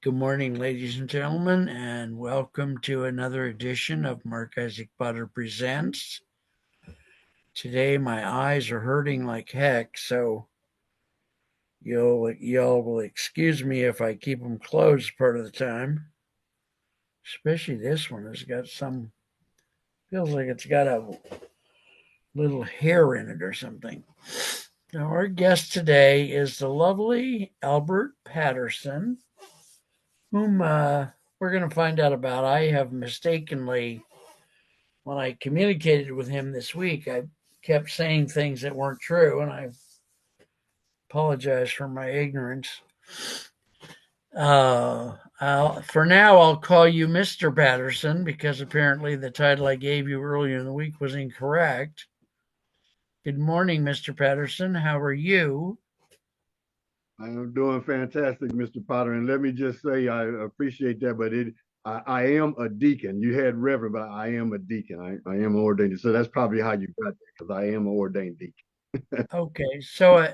Good morning, ladies and gentlemen, and welcome to another edition of Mark Isaac Butter Presents. Today, my eyes are hurting like heck, so y'all will excuse me if I keep them closed part of the time. Especially this one has got feels like it's got a little hair in it or something. Now, our guest today is the lovely Albert Patterson, whom we're going to find out about. I have mistakenly, when I communicated with him this week, I kept saying things that weren't true, and I apologize for my ignorance. For now, I'll call you Mr. Patterson because apparently the title I gave you earlier in the week was incorrect. Good morning, Mr. Patterson. How are you? I am doing fantastic, Mr. Potter. And let me just say, I appreciate that, but I am a deacon. You had reverend, but I am a deacon. I am ordained. So that's probably how you got there, because I am an ordained deacon. Okay, so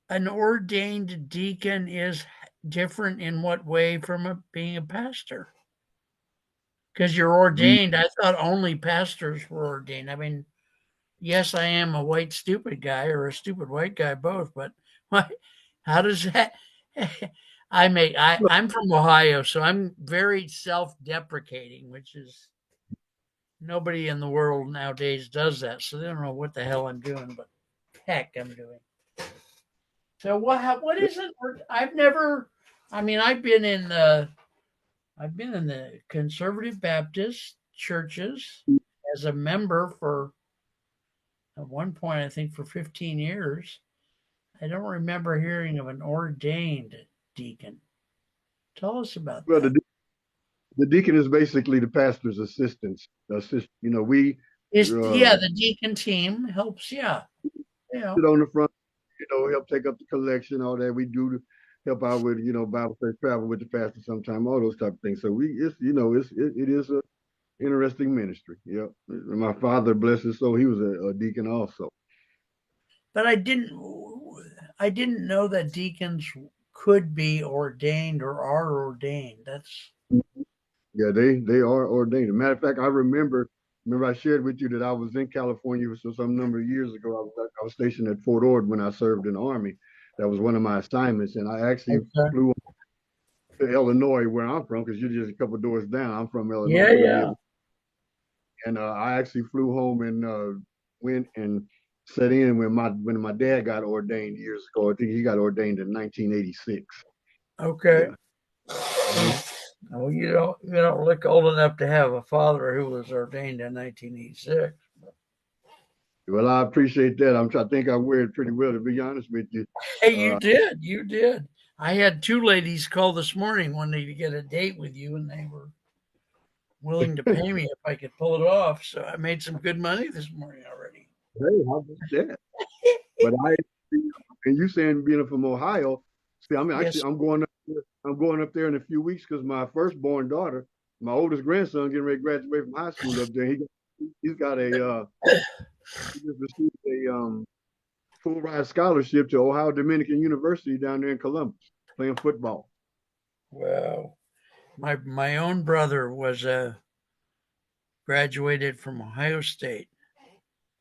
an ordained deacon is different in what way from being a pastor? Because you're We, ordained. I thought only pastors were ordained. I mean, yes, I am a white stupid guy or a stupid white guy, both. But what? How does that? I'm from Ohio, so I'm very self-deprecating, which is nobody in the world nowadays does that. So they don't know what the hell I'm doing, but heck, I'm doing. So what is it? I've never. I mean, I've been in the conservative Baptist churches as a member for at one point, I think for 15 years. I don't remember hearing of an ordained deacon. Tell us about well, that. the deacon is basically the pastor's assistant. We Yeah, the deacon team helps. Yeah, yeah. sit on the front, help take up the collection, all that. We do to help out with, Bible study, travel with the pastor sometime, all those type of things. So it is a interesting ministry. Yeah. My father, bless his soul, he was a deacon also. But I didn't know that deacons could be ordained or are ordained. That's Yeah, they are ordained. As a matter of fact, remember I shared with you that I was in California for some number of years ago. I was stationed at Fort Ord when I served in the Army. That was one of my assignments, and I actually okay. flew to Illinois, where I'm from, because you're just a couple of doors down. I'm from Illinois, Yeah, so yeah, yeah. and I actually flew home and went and set in when my dad got ordained years ago. I think he got ordained in 1986. Okay. Yeah. Mhm. Oh, you don't look old enough to have a father who was ordained in 1986. Well, I appreciate that. I think I wear it pretty well, to be honest with you. Hey, you Uh, did. You did. I had two ladies call this morning wanting to get a date with you, and they were willing to pay me if I could pull it off. So I made some good money this morning already. Hey, how about that? But and you saying being from Ohio, see, I mean, actually, Yes. I'm going up there in a few weeks because my firstborn daughter, my oldest grandson, getting ready to graduate from high school up there. He's got he just received a full ride scholarship to Ohio Dominican University down there in Columbus, playing football. Wow. My own brother was graduated from Ohio State.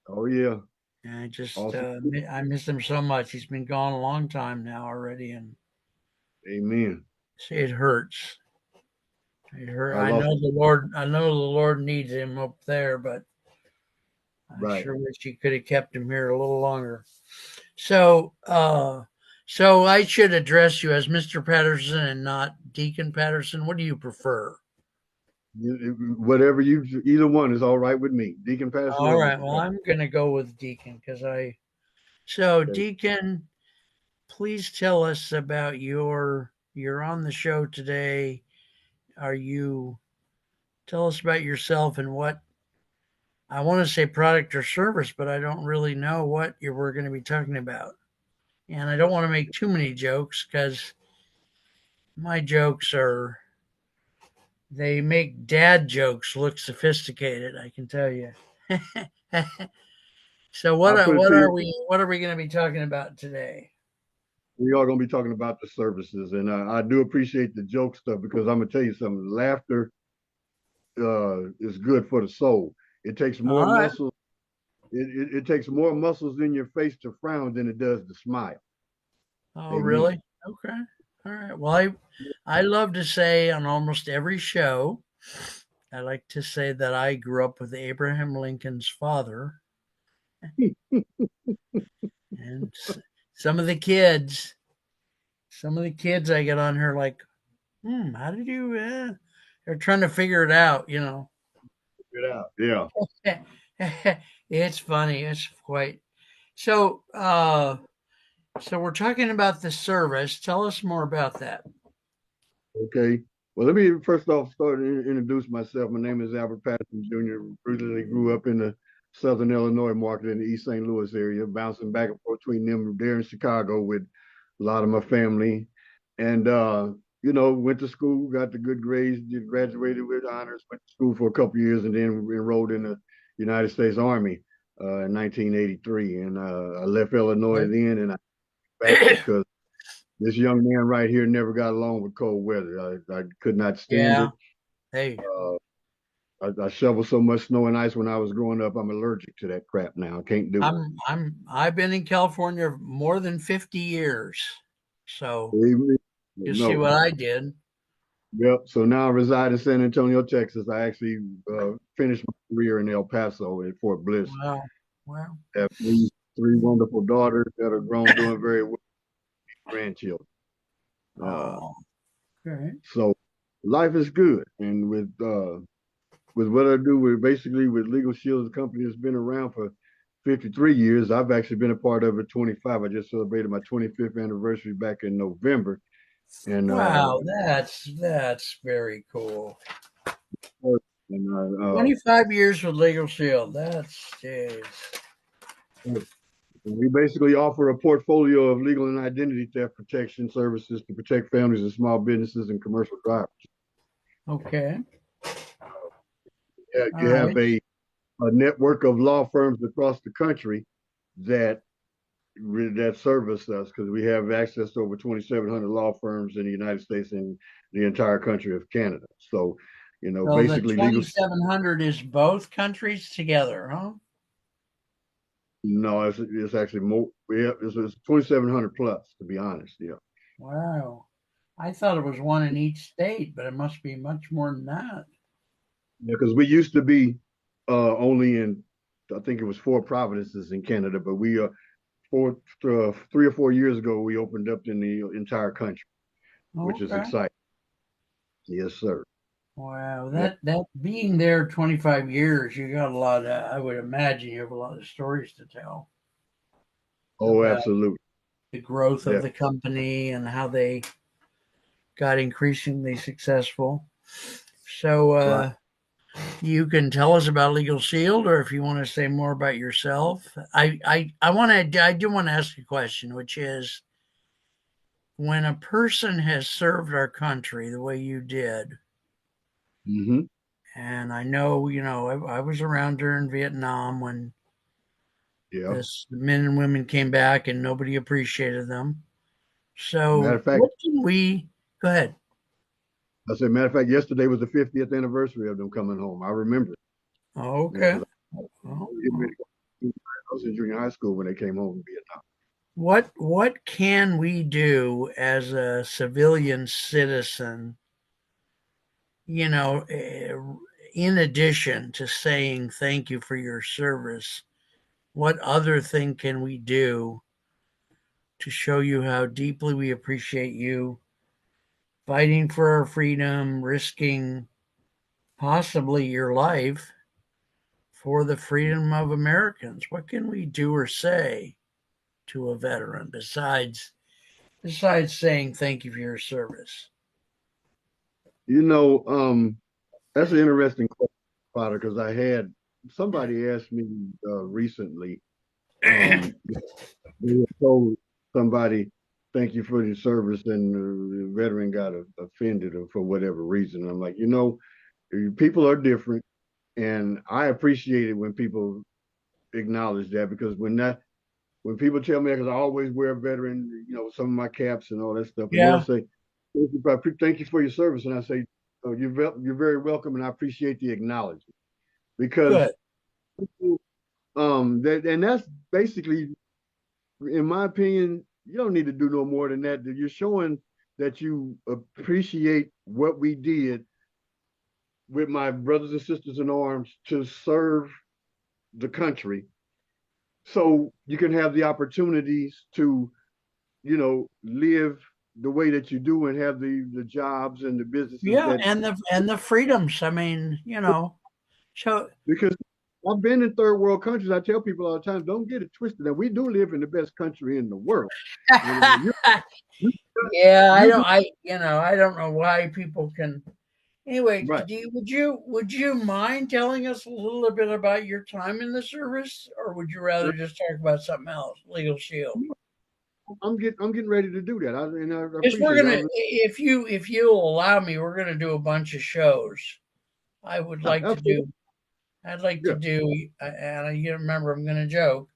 Oh yeah, And awesome. I miss him so much. He's been gone a long time now already, and Amen. it hurts. It hurt. I lost I know the Lord needs him up there, but I right. sure wish he could have kept him here a little longer. So, so I should address you as Mr. Patterson and not Deacon Patterson. What do you prefer? Whatever either one is all right with me. Deacon Patterson All or right. Mr. Well, Patterson. I'm going to go with Deacon because so Okay. Deacon, please tell us about you're on the show today. Are you, tell us about yourself and what, I want to say product or service, but I don't really know what we're going to be talking about. And I don't want to make too many jokes because my jokes they make dad jokes look sophisticated, I can tell you. So I put it to you, what are we going to be talking about today? we are going to be talking about the services, and I do appreciate the joke stuff because I'm gonna tell you something. Laughter is good for the soul. It takes more All right. muscles. It takes more muscles in your face to frown than it does to smile. Oh, Amen. really? Okay. All right. Well, I love to say on almost every show, I like to say that I grew up with Abraham Lincoln's father, and some of the kids, some of the kids I get on here like, how did you? They're trying to figure it out, you know. Get out. Yeah. It's funny. It's quite so. So we're talking about the service. Tell us more about that. Okay. Well, let me first off start and introduce myself. My name is Albert Patterson Jr. Originally grew up in the Southern Illinois market in the East St. Louis area, bouncing back and forth between them there in Chicago with a lot of my family. And went to school, got the good grades, graduated with honors, went to school for a couple of years, and then enrolled in the United States Army in 1983. And I left Illinois then, and I back because this young man right here never got along with cold weather. I could not stand Yeah. it. Hey, Uh, I shoveled so much snow and ice when I was growing up. I'm allergic to that crap now. I can't do I've been in California more than 50 years. it. So Believe me, you see no. what I did. Yep. So now I reside in San Antonio, Texas. I actually finished my career in El Paso at Fort Bliss. Wow. Wow. I have three wonderful daughters that are grown, doing very well, grandchildren. Uh, Oh, okay. so life is good, and with what I do with basically with Legal Shield, the company that's been around for 53 years. I've actually been a part of it 25. I just celebrated my 25th anniversary back in November. And Wow, that's very cool. and 25 years with Legal Shield. That's jeez. we basically offer a portfolio of legal and identity theft protection services to protect families and small businesses and commercial drivers. Okay. Yeah, All you have right. a network of law firms across the country that that service us because we have access to over 2,700 law firms in the United States and the entire country of Canada. So, So the basically legal. 2,700 is both countries together, huh? No, it's actually more. It's 2,700 plus to be honest. Yeah, Wow. I thought it was one in each state, but it must be much more than that. because we used to be only in, I think it was four provinces in Canada, but we 3 or 4 years ago we opened up in the entire country, which is Okay. exciting. Yes, sir. Wow. Yeah. That being there 25 years, you got a lot of, I would imagine you have a lot of stories to tell Oh, about absolutely. the growth of Yeah. the company and how they got increasingly successful. So, Right. you can tell us about Legal Shield, or if you want to say more about yourself. I do want to ask a question, which is when a person has served our country the way you did, Mm-hmm. and I know, I was around during Vietnam when Yeah. this men and women came back and nobody appreciated them. Matter So, of fact, what can we go ahead? matter of fact, yesterday was the 50th anniversary of them coming home. I remember. Oh, Yeah, okay. because Well, I was in junior high school when they came home in Vietnam. what can we do as a civilian citizen, you know, in addition to saying thank you for your service, what other thing can we do to show you how deeply we appreciate you fighting for our freedom, risking possibly your life for the freedom of Americans? What can we do or say to a veteran besides saying thank you for your service? You know, that's an interesting question, Potter, because I had somebody asked me recently. They had told somebody, "Thank you for your service," and the veteran got offended or for whatever reason. I'm like, people are different, and I appreciate it when people acknowledge that because when people tell me, because I always wear a veteran, some of my caps and all that stuff, and they'll Yeah, say, "Thank you for your service," and I say, "Oh, you're very welcome, and I appreciate the acknowledgement because good. that's basically, in my opinion, you don't need to do no more than that. You're showing that you appreciate what we did with my brothers and sisters in arms to serve the country, so you can have the opportunities to live the way that you do and have the jobs and the businesses Yeah, that and the freedoms. I mean, so because I've been in third world countries. I tell people all the time, don't get it twisted. And we do live in the best country in the world. And you, yeah, you I don't know why people can. Anyway, right. would you mind telling us a little bit about your time in the service, or would you rather just talk about something else, Legal Shield? I'm getting ready to do that. I Because we're appreciate it. gonna, if you'll allow me, we're gonna do a bunch of shows. I would Yeah, like to absolutely. do. I'd like to Yeah. do, and you remember, I'm gonna joke.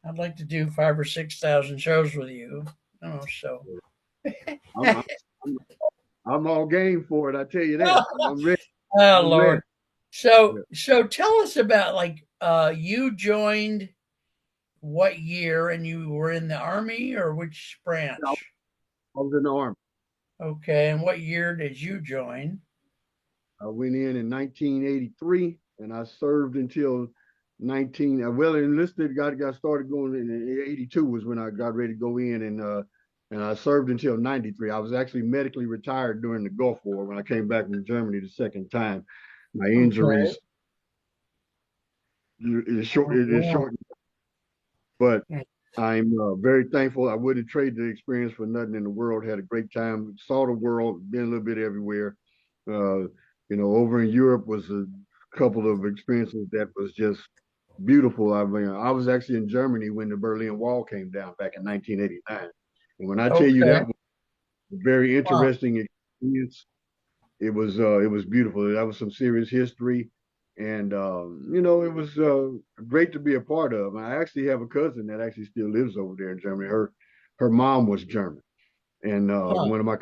I'd like to do 5 or 6 thousand shows with you. So. I'm, I'm, I'm I'm all game for it. I tell you that. I'm ready. Oh I'm ready. Lord. So Yeah. so tell us about like you joined what year and you were in the army or which I branch? was in the army. Okay, and what year did you join? I went in 1983, and I served until 19. Well, enlisted got started going in 82 was when I got ready to go in, and I served until 93. I was actually medically retired during the Gulf War when I came back from Germany the second time. My Okay. injuries Oh, it is yeah. short, but Yeah. I'm very thankful. I wouldn't trade the experience for nothing in the world. Had a great time. Saw the world. Been a little bit everywhere. Uh, over in Europe was a couple of experiences that was just beautiful. I mean, I was actually in Germany when the Berlin Wall came down back in 1989. And when I tell you Okay. that was a very Wow. interesting experience, it was beautiful. That was some serious history, and it was great to be a part of. I actually have a cousin that actually still lives over there in Germany. Her mom was German, and Huh. one of my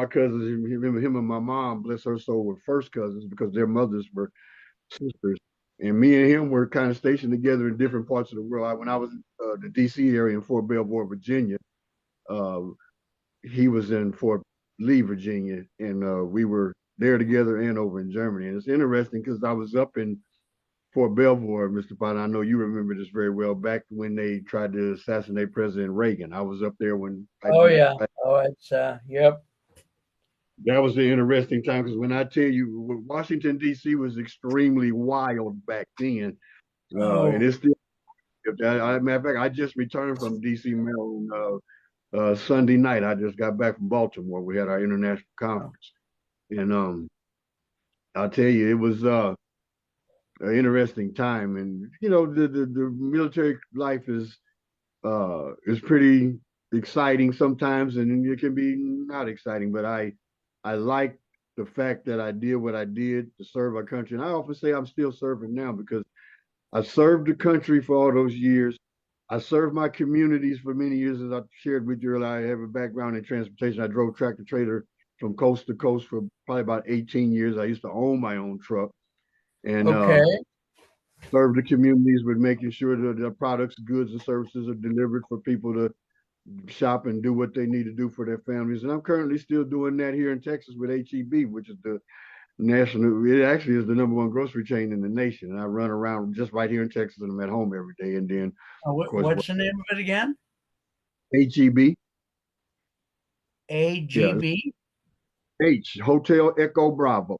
cousins, him and my mom, bless her soul, were first cousins because their mothers were sisters. And me and him were kind of stationed together in different parts of the world. When I was in the D.C. area in Fort Belvoir, Virginia, uh, he was in Fort Lee, Virginia, and we were there together and over in Germany. And it's interesting because I was up in Fort Belvoir, Mr. Potter. I know you remember this very well. Back when they tried to assassinate President Reagan, I was up there when Oh yeah. Oh, it's yep. that was the interesting time because when I tell you, Washington D.C. was extremely wild back then, and Oh, it's still. Matter of fact, I just returned from D.C. Maryland Sunday night. I just got back from Baltimore. We had our international oh, conference, and I'll tell you, it was an interesting time. And the military life is pretty exciting sometimes, and it can be not exciting. But I like the fact that I did what I did to serve our country, and I often say I'm still serving now because I served the country for all those years. I served my communities for many years, as I shared with you earlier. I have a background in transportation. I drove tractor trailer from coast to coast for probably about 18 years. I used to own my own truck and okay. serve the communities with making sure that the products, goods, and services are delivered for people to shop and do what they need to do for their families. And I'm currently still doing that here in Texas with HEB, which is the national. It actually is the number one grocery chain in the nation. And I run around just right here in Texas, and I'm at home every day. And then, of course, What's the name of it again? HEB, yeah, AGB. Hotel Echo Bravo,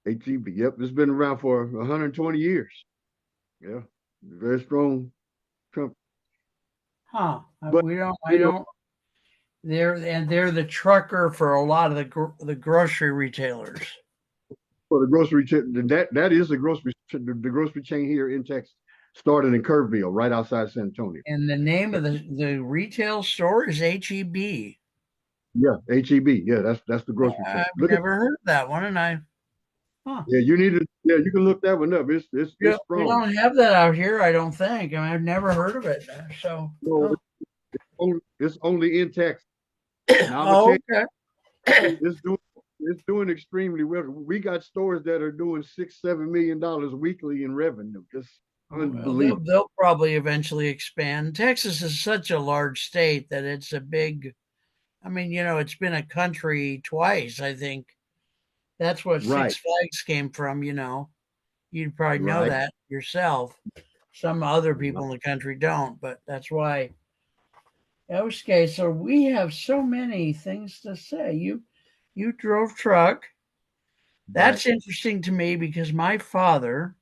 HEB. Yep, it's been around for 120 years. Yeah, very strong company. Huh. But We don't. I you know, don't. They're the trucker for a lot of the grocery retailers. for the grocery chain, that is the grocery chain here in Texas. Started in Kerrville, right outside San Antonio. And the name of the retail store is HEB. Yeah, HEB. Yeah, that's the grocery chain. I've Look at never heard of that one, and I Huh. Yeah, you need to. Yeah, you can look that one up. It's Yeah, we strong. don't have that out here, I don't think. I mean, I've never heard of it. So, No, oh, it's only in Texas. Now I'm gonna tell oh okay. you, it's doing extremely well. We got stores that are doing $6-7 million weekly in revenue. Just Well, unbelievable. they'll probably eventually expand. Texas is such a large state that it's a big. I mean, it's been a country twice. I think that's what Right, Six Flags came from. You'd probably know right, that yourself. Some other right. people in the country don't, but that's why. Okay, so we have so many things to say. You drove truck. Right. That's interesting to me because my father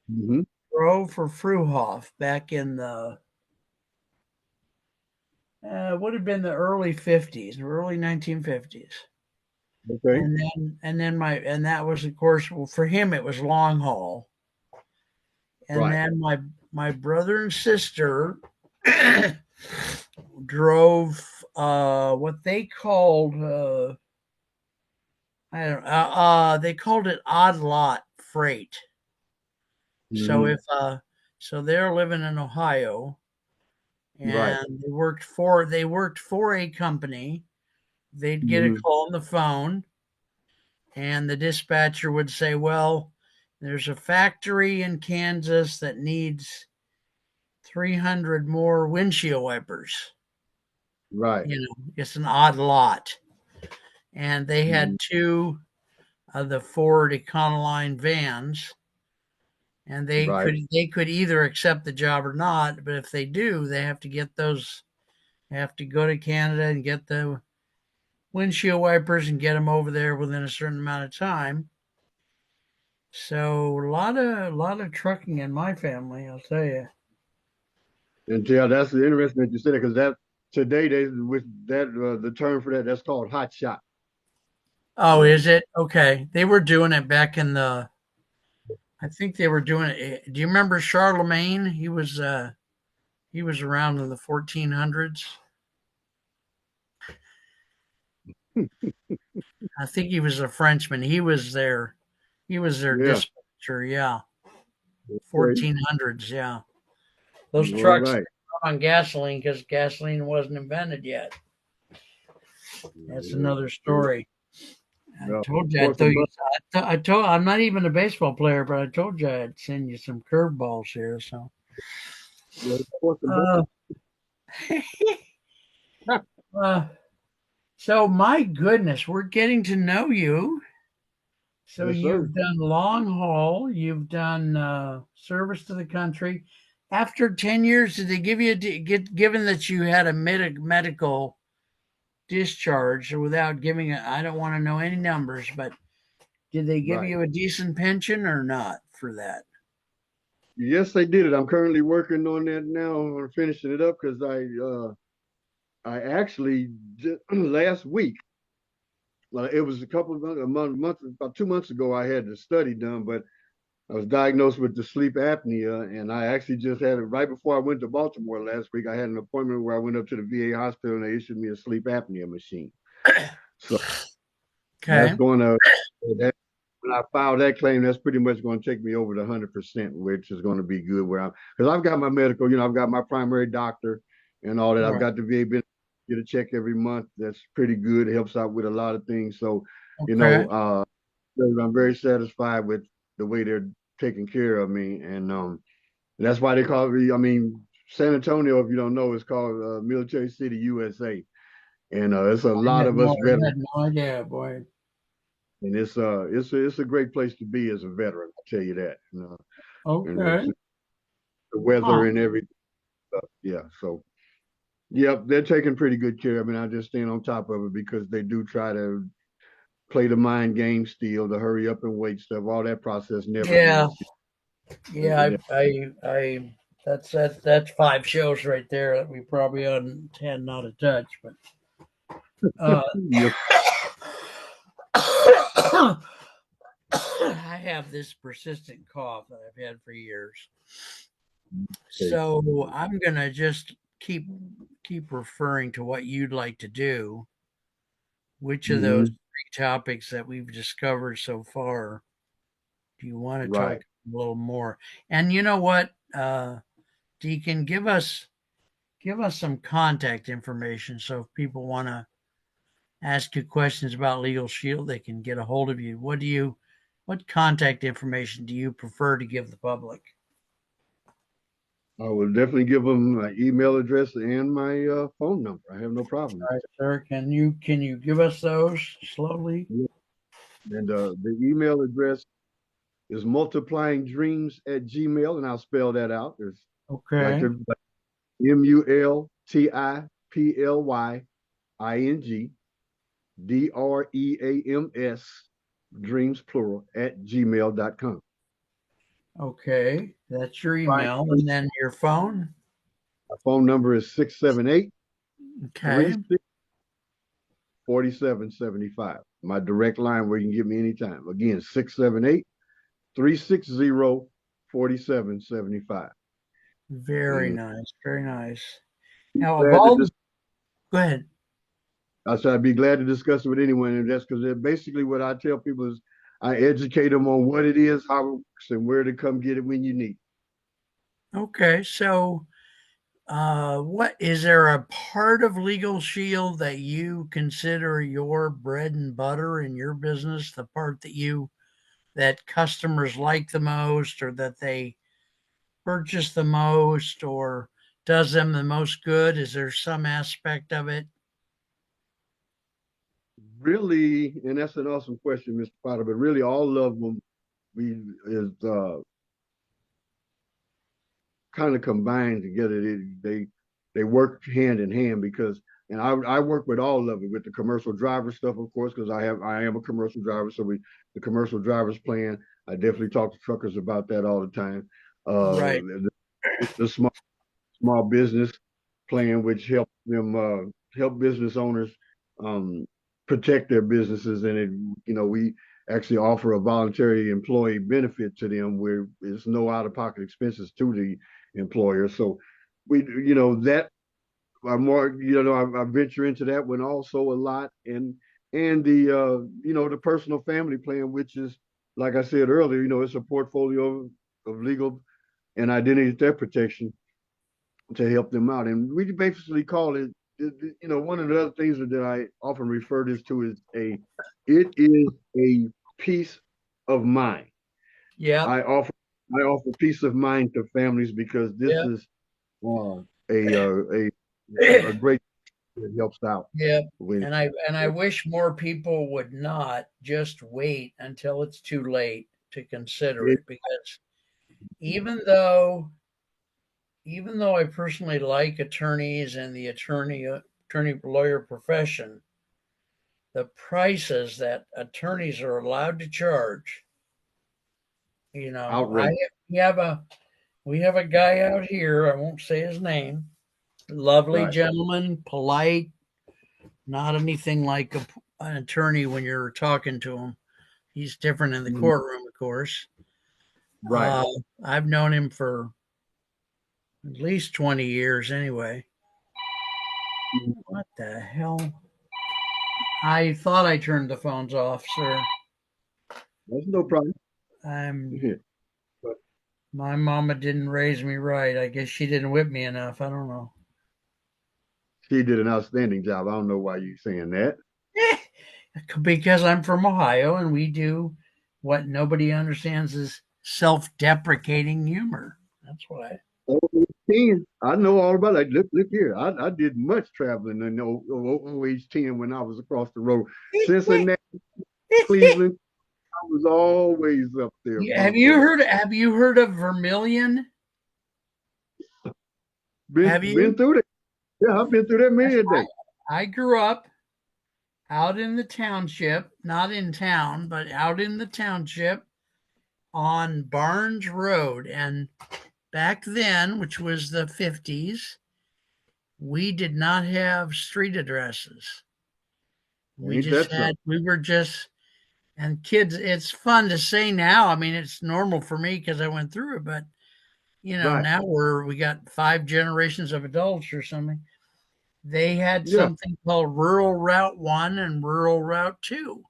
Hmm. drove for Fruhoff back in the would have been the early 50s, early 1950s. Okay. And that was, of course, well, for him it was long haul. And Right. then my brother and sister drove what they called I don't they called it odd lot freight. So Hmm. if so they're living in Ohio, Right. and they worked for a company. They'd get a Hmm. call on the phone, and the dispatcher would say, "Well, there's a factory in Kansas that needs 300 more windshield wipers. Right. It's an odd lot." And they Hmm. had two of the Ford Econoline vans, and they Right. could they could either accept the job or not. But if they do, they have to get those. They have to go to Canada and get the windshield wipers and get them over there within a certain amount of time. So a lot of trucking in my family, I'll tell you. And yeah, that's interesting that you said it because that today they with that the term for that that's called hot shot. Oh, Um, is it? Okay. They were doing it back in the I think they were doing it. Do you remember Charlemagne? He was around in the 1400s. I think he was a Frenchman. He was their yeah. dispatcher, yeah. Okay. 1400s, yeah. Those All trucks right. run on gasoline because gasoline wasn't invented yet. That's another story. I Yeah. told Of you I'd course, throw you. I'm not even a baseball player, but I told you I'd send you some curveballs here. So, yeah, of course the uh, uh, so my goodness, we're getting to know you. So yes, sir. you've done long haul, you've done service to the country. After 10 years, did they give you given that you had a medical discharge without giving I don't want to know any numbers, but did they give Right. you a decent pension or not for that? Yes, they did it. I'm currently working on that now. I'm finishing it up because I actually last week. Well, it was a couple of months, about 2 months ago. I had the study done, but I was diagnosed with the sleep apnea, and I actually just had it right before I went to Baltimore last week. I had an appointment where I went up to the VA hospital and they issued me a sleep apnea machine. So that's Okay. going to that when I file that claim, that's pretty much going to take me over to 100%, which is going to be good. Where I'm because I've got my medical, I've got my primary doctor and all that. I've Right. got the VA benefit, get a check every month. That's pretty good. It helps out with a lot of things. So, you Okay. know, uh, I'm very satisfied with the way they're taking care of me, and that's why they call me. I mean, San Antonio, if you don't know, is called Military City, USA, and it's a lot of us I veterans, had no idea, boy. and it's a great place to be as a veteran. I'll tell you that. And Okay. the Huh. weather and everything. Yeah, so yep, they're taking pretty good care. I mean, I just stand on top of it because they do try to play the mind game still, to hurry up and wait stuff. All that process never Yeah. ends. Yeah. That's five shows right there that we probably ought to tend not to touch, but uh, Yes. I have this persistent cough that I've had for years. Okay. So I'm gonna just keep referring to what you'd like to do. Which of those Mm-hmm. topics that we've discovered so far. Do you want to talk Right. a little more? And you know what, Deacon, give us some contact information so if people want to ask you questions about Legal Shield, they can get a hold of you. What contact information do you prefer to give the public? I will definitely give them my email address and my phone number. I have no problem. All right, sir. Can you give us those slowly? Yeah. And the email address is multiplyingdreams at Gmail, and I'll spell that out. It's Okay. like multiplyingdreams dreams plural at gmail.com. Okay. That's your Right. email. And then your phone. My phone number is 678 Okay. 4775. My direct line where you can get me anytime. Again, 678-360-4775. Very And nice. Very nice. be Now, of glad to all, dis- go ahead. I said I'd be glad to discuss it with anyone. And that's because basically what I tell people is I educate them on what it is, how it works, and where to come get it when you need. Okay. So, what is there a part of Legal Shield that you consider your bread and butter in your business? The part that customers like the most, or that they purchase the most, or does them the most good? Is there some aspect of it? Really, and that's an awesome question, Mr. Potter, but really all of them we is kind of combined together. They work hand in hand because, and I work with all of it with the commercial driver stuff, of course, because I am a commercial driver. So the commercial drivers plan. I definitely talk to truckers about that all the time. Right. The small business plan, which help them help business owners um, protect their businesses, and we actually offer a voluntary employee benefit to them where there's no out of pocket expenses to the employer. So we that I'm more I venture into that one also a lot, and the the personal family plan, which is like I said earlier, it's a portfolio of legal and identity theft protection to help them out. And we basically call it, one of the other things that I often refer this to is it is a peace of mind. Yep. I offer, I offer peace of mind to families because this Yep. is a great that helps out Yep. when And I wish more people would not just wait until it's too late to consider it it, because even though even though I personally like attorneys and the attorney lawyer profession, the prices that attorneys are allowed to charge, I outrage. we have a we have a guy out here, I won't say his name, lovely Right. gentleman, polite, not anything like an attorney when you're talking to him. He's different in the Mhm. courtroom, of course. Right. Uh, I've known him for at least 20 years anyway. What the hell? I thought I turned the phones off, sir. That's no problem. I'm Yeah. But My mama didn't raise me right. I guess she didn't whip me enough. I don't know. she did an outstanding job. I don't know why you're saying that. Because I'm from Ohio and we do what nobody understands is self-deprecating humor. That's why. Oh, 10. I know all about it. Look here. I did much traveling in OH 10 when I was across the road. Cincinnati, Cleveland, I was always up there, Have bro. you So heard have you heard of Vermilion? been Have been you? through that. Yeah, I've been through that many a day. I grew up out in the township, not in town, but out in the township on Barnes Road. And back then, which was the 50s, we did not have street addresses. Ain't that something? We were just, and kids, it's fun to say now. I mean, it's normal for me because I went through it, but Right. now we got five generations of adults or something. they had Yeah, something called Rural Route 1 and Rural Route 2.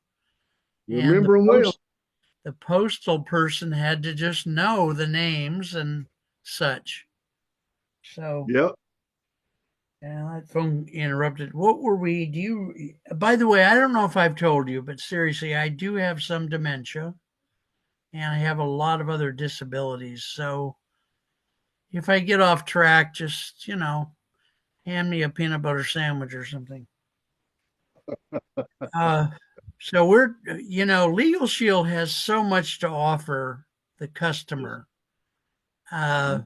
And remember them well. the postal person had to just know the names and such. So, Yep. yeah, that phone interrupted. What were we? Do you, by the way, I don't know if I've told you, but seriously, I do have some dementia and I have a lot of other disabilities. So if I get off track, just, hand me a peanut butter sandwich or something. Uh, so Legal Shield has so much to offer the customer. Uh,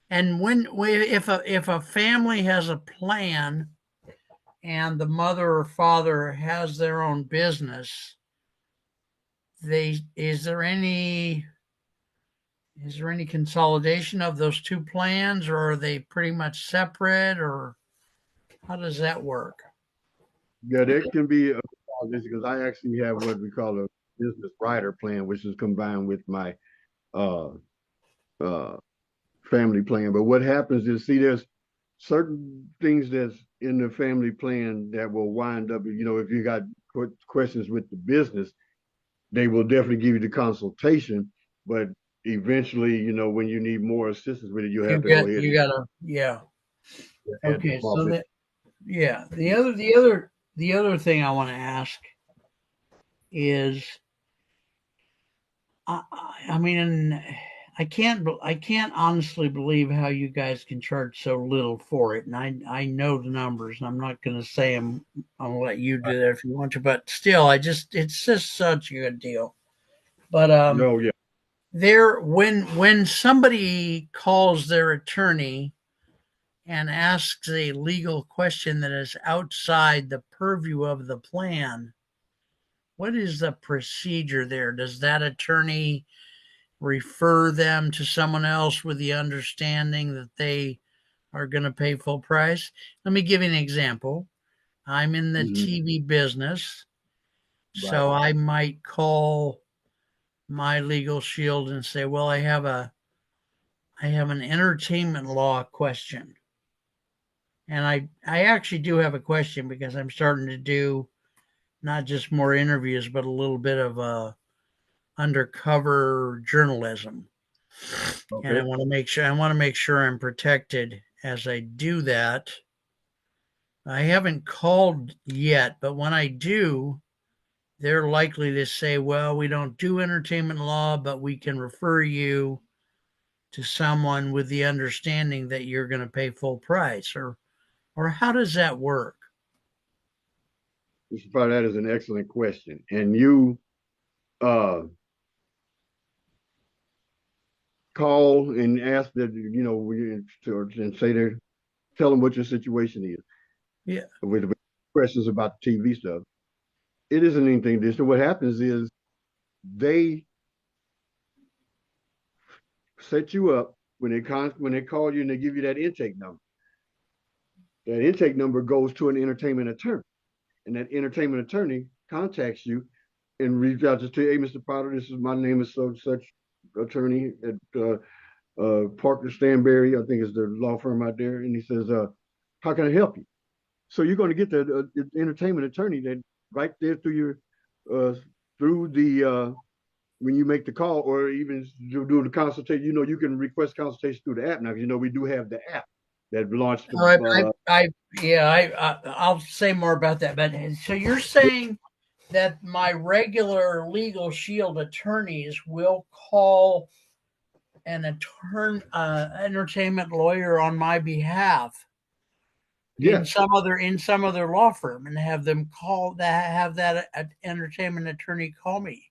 and if a family has a plan and the mother or father has their own business, they is there any consolidation of those two plans, or are they pretty much separate, or how does that work? Yeah, that can be a because I actually have what we call a business rider plan, which is combined with my uh uh family plan. But what happens is, see, there's certain things that's in the family plan that will wind up, if you got questions with the business, they will definitely give you the consultation. But eventually, when you need more assistance with it, you have to go ahead You and gotta, yeah. add the Okay, so profit. that, yeah. The other thing I want to ask is, I mean, I can't honestly believe how you guys can charge so little for it, and I know the numbers, and I'm not going to say them. I'll let you do that if you want to, but still, it's just such a good deal. But No, yeah. there, when somebody calls their attorney and asks a legal question that is outside the purview of the plan, what is the procedure there? Does that attorney refer them to someone else with the understanding that they are going to pay full price? Let me give you an example. I'm in the Hmm. TV business, Right. so I might call my legal shield and say, "Well, I have an entertainment law question." And I actually do have a question because I'm starting to do not just more interviews, but a little bit of undercover journalism. And Okay. I want to make sure I'm protected as I do that. I haven't called yet, but when I do, they're likely to say, "Well, we don't do entertainment law, but we can refer you to someone with the understanding that you're going to pay full price," or how does that work? Mr. Potter, that is an excellent question. And you uh call and ask that, and say there, tell them what your situation is Yeah. with questions about the TV stuff. It isn't anything different. What happens is they set you up when they call you and they give you that intake number. That intake number goes to an entertainment attorney, and that entertainment attorney contacts you and reaches out to say, "Hey, Mr. Potter, this is my name is so such attorney at Parker Stanberry, I think is the law firm out there," and he says, "How can I help you?" So you're going to get the entertainment attorney that right there uh, through the when you make the call, or even do the consultation. You can request consultation through the app now, because we do have the app that launched. All right, yeah, I'll say more about that. But so you're saying that my regular legal shield attorneys will call an entertainment lawyer on my behalf in Yes, some other law firm and have that entertainment attorney call me.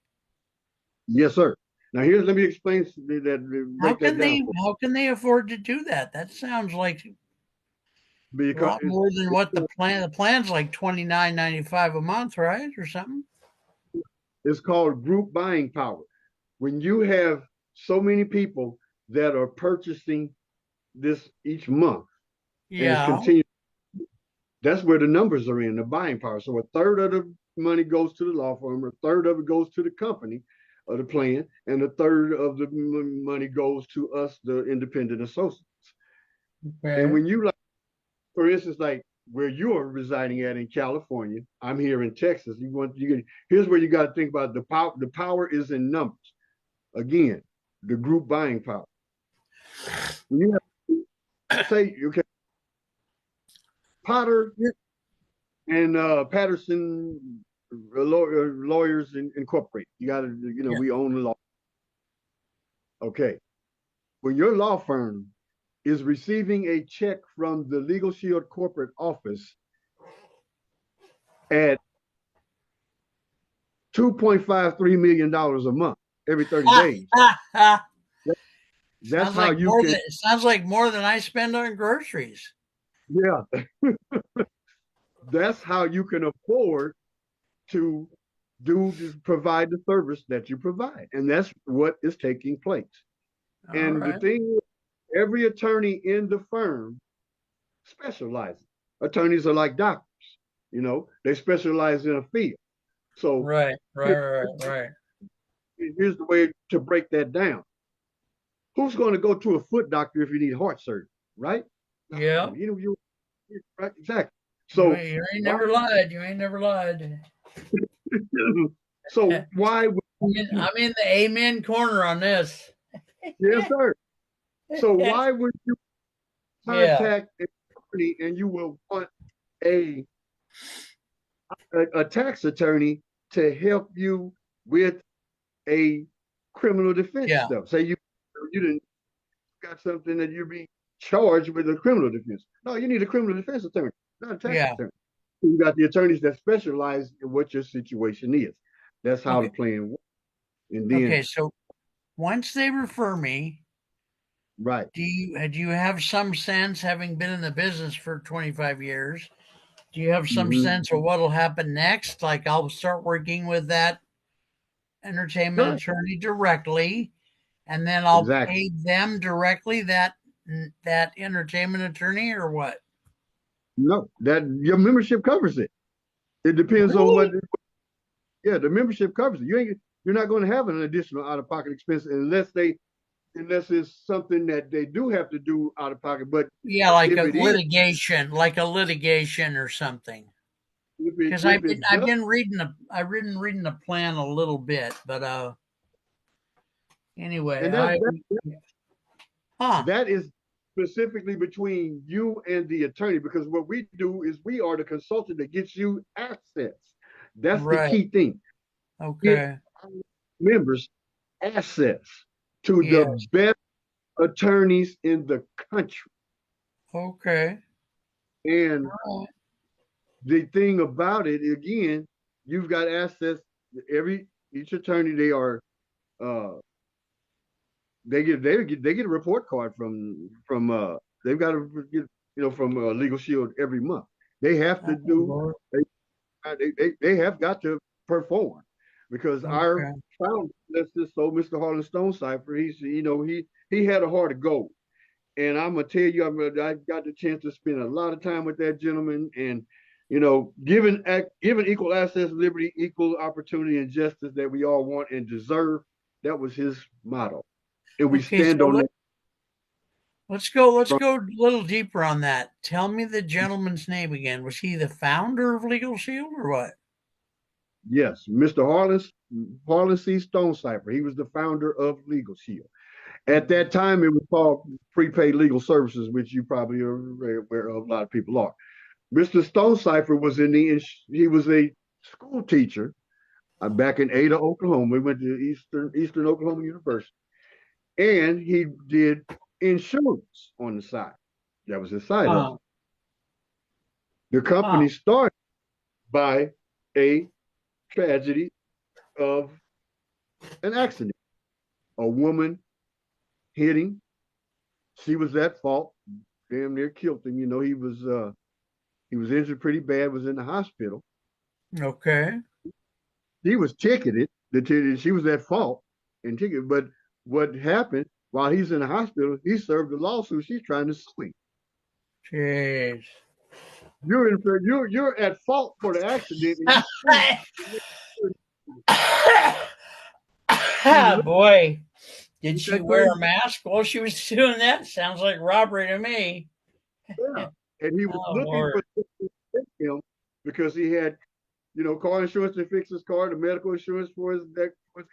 yes, sir. Now let me explain that, How break that can down they for how can they afford to do that? That sounds like you. a Because lot more than what the plan's like $29.95 a month, right? Or something. it's called group buying power. When you have so many people that are purchasing this each month, and it's Yeah. continuing, that's where the numbers are in the buying power. So a third of the money goes to the law firm, a third of it goes to the company of the plan, and a third of the money goes to us, the independent associates. And Okay. when you, like, for instance, like where you are residing at in California. I'm here in Texas. Here's where you got to think about the power. The power is in numbers. Again, the group buying power. When you have, say, okay, Potter and Patterson Lawyers Incorporated. You got to, Yeah. we own the law. Okay. When your law firm is receiving a check from the Legal Shield corporate office at $2.53 million a month every 30 days, that's how you can, Sounds like more than I spend on groceries. yeah, that's how you can afford to provide the service that you provide. And that's what is taking place. All And the right. thing, every attorney in the firm specializes. Attorneys are like doctors, they specialize in a field. So Right. Right. here, Right. Right. here's the way to break that down. Who's going to go to a foot doctor if you need heart surgery, right? Yeah. No, right, exactly. You So ain't, you ain't why? never lied. You ain't never lied. So why would you? I'm in the amen corner on this. Yes, sir. So why would you Yeah. contact a company and you will want a a tax attorney to help you with a criminal defense Yeah. stuff? Say you didn't got something that you're being charged with a criminal defense. No, you need a criminal defense attorney, not a tax Yeah. attorney. You got the attorneys that specialize in what your situation is. That's how the Okay. plan works. And then, Okay. So once they refer me, right. do you have some sense, having been in the business for 25 years, do you have some Mm-hmm. sense of what'll happen next? Like I'll start working with that entertainment Right. attorney directly, and then I'll Exactly. pay them directly that entertainment attorney, or what? No, that your membership covers it. It depends on what. Really? Yeah, the membership covers it. You're not going to have an additional out of pocket expense unless it's something that they do have to do out of pocket. But Yeah, like if a it is, litigation or something. Because if it I've does, been reading the plan a little bit, but anyway, and huh, that is specifically between you and the attorney, because what we do is we are the consultant that gets you access. That's the right, key thing. Get okay, members access to yeah, the best attorneys in the country. okay, And all right. the thing about it, again, you've got access. Each attorney, uh they get a report card from they've got to get from Legal Shield every month. They have to Oh, do Lord. they have got to perform because our Okay, founder, let's just so Mr. Harlan Stonecipher, he had a heart of gold. And I'm gonna tell you, I've got the chance to spend a lot of time with that gentleman, and given equal access, liberty, equal opportunity, and justice that we all want and deserve. That was his motto, and we okay. stand So on that. let's go a little deeper on that. Tell me the gentleman's name again. Was he the founder of Legal Shield or what? Yes, Mr. Harlan C. Stonecipher. He was the founder of Legal Shield. At that time, it was called Prepaid Legal Services, which you probably are very aware of. A lot of people are. Mr. Stonecipher he was a school teacher back in Ada, Oklahoma. We went to Eastern Oklahoma University, and he did insurance on the side. That was his side Huh, hustle. The huh, company started by a tragedy of an accident. A woman hitting. She was at fault. Damn near killed him. He was injured pretty bad. Was in the hospital. okay. He was ticketed. She was at fault and ticketed. But what happened while he's in the hospital? He served a lawsuit. She's trying to sue him. Jeez. You're at fault for the accident, and she's Boy, did Ain't she that wear a crazy? mask while she was doing that? Sounds like robbery to me. Yeah. And he was Oh looking for Lord. him because he had, car insurance to fix his car, the medical insurance for his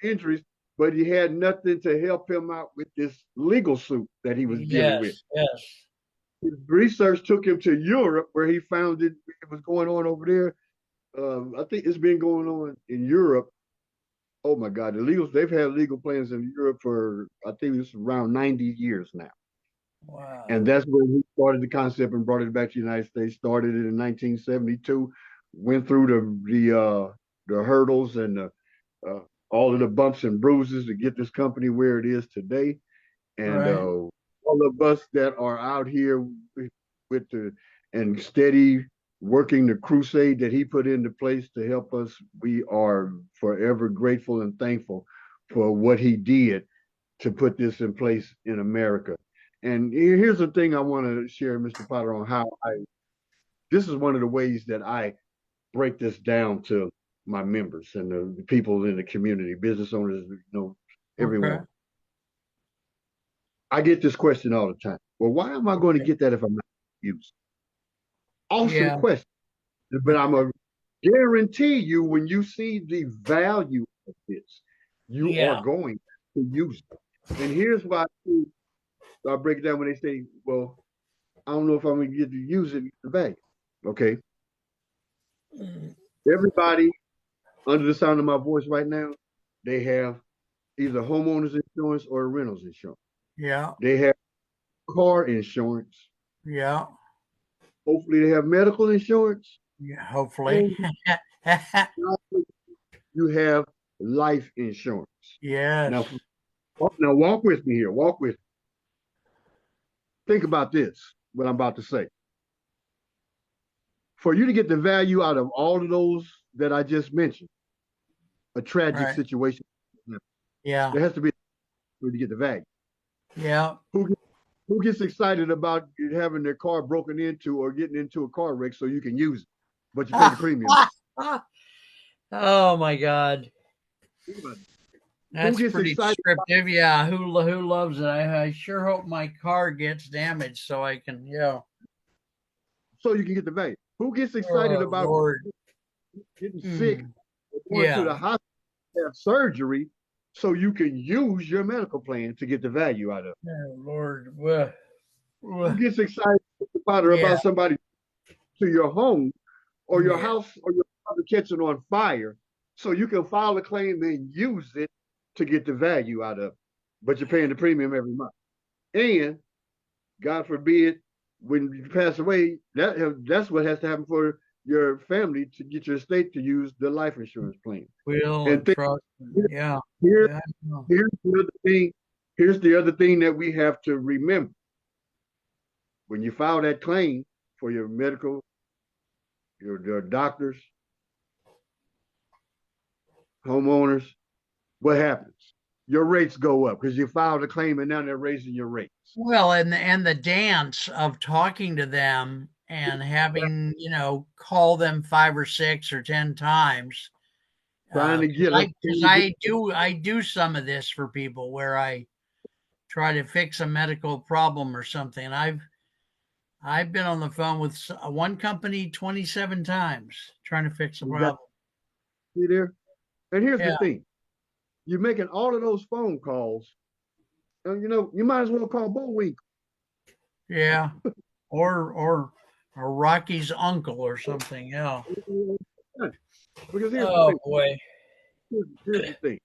injuries, but he had nothing to help him out with this legal suit that he was dealing with. Yes, yes. His research took him to Europe, where he found it was going on over there. I think it's been going on in Europe. Oh my God, they've had legal plans in Europe for I think it's around 90 years now. And Wow. that's where he started the concept and brought it back to the United States. Started it in 1972. Went through the hurdles and uh, all of the bumps and bruises to get this company where it is today. And Right. all of us that are out here with the and steady working the crusade that he put into place to help us, we are forever grateful and thankful for what he did to put this in place in America. And here's the thing I want to share, Mr. Potter, on how this is one of the ways that I break this down to my members and the people in the community, business owners, Okay. everyone. I get this question all the time. Well, why am I going to Okay. get that if I'm not used? Awesome Yeah. question. But I'm going to guarantee you when you see the value of this, you are Yeah. going to use it. And here's why I break it down when they say, well, I don't know if I'm going to get to use it, the value. Okay. Mm. Everybody under the sound of my voice right now, they have either homeowners insurance or rentals insurance. Yeah. They have car insurance. Yeah. Hopefully, they have medical insurance. Yeah. Hopefully. And you have life insurance. Yes. Now, now walk with me here. Walk with me. Think about this, what I'm about to say. For you to get the value out of all of those that I just mentioned, a tragic Right. situation, Yeah. there has to be a way to get the value. Yeah. Who who gets excited about having their car broken into or getting into a car wreck so you can use it, but you pay the premium? Oh my God. Who That's gets pretty excited about descriptive. Yeah. Who loves it? I sure hope my car gets damaged so I can. Yeah. so you can get the value? Who gets excited Oh about Lord. getting sick Mm. or going to Yeah. the hospital to have surgery so you can use your medical plan to get the value out of it? Oh Lord. Well, Who well, gets excited, Mr. Potter, yeah. about somebody to your home or your Yeah. house or your property catching on fire so you can file a claim and use it to get the value out of it? But you're paying the premium every month. And God forbid, when you pass away, that's what has to happen for your family to get your estate to use the life insurance plan. Will And and trust. Yeah. here, Yeah. I know. here's the other thing. Here's the other thing that we have to remember: when you file that claim for your medical, your doctors, homeowners, what happens? Your rates go up because you filed a claim and now they're raising your rates. Well, and the dance of talking to them and having, call them 5 or 6 or 10 times, Trying to because get us. I do some of this for people where I try to fix a medical problem or something. I've been on the phone with one company 27 times trying to fix a You got problem. me there. And here's the Yeah, thing: you're making all of those phone calls, and you might as well call Bullwinkle. yeah, or Rocky's uncle or something. Yeah. Because here's the Oh thing. boy. Here's the thing.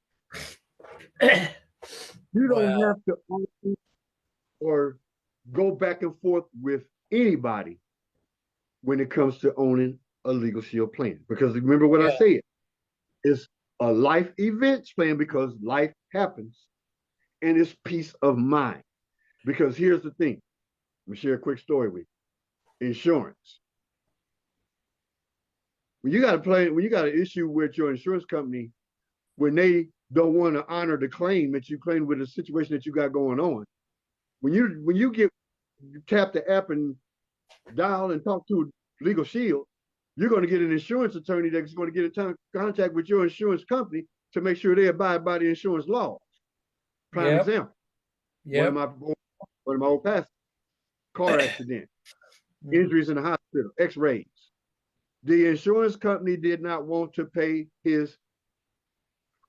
You don't Wow. have to argue or go back and forth with anybody when it comes to owning a legal shield plan. Because remember what I Yeah. said: it's a life events plan because life happens, and it's peace of mind. Because here's the thing. Let me share a quick story with you. Insurance. When you got an issue with your insurance company, when they don't want to honor the claim that you claim with the situation that you got going on, when you tap the app and dial and talk to Legal Shield, you're going to get an insurance attorney that's going to get in contact with your insurance company to make sure they abide by the insurance laws. Prime Yep. example: one of Yep. my old pastors, car accident, Mm. injuries in the hospital, X-rays. The insurance company did not want to pay his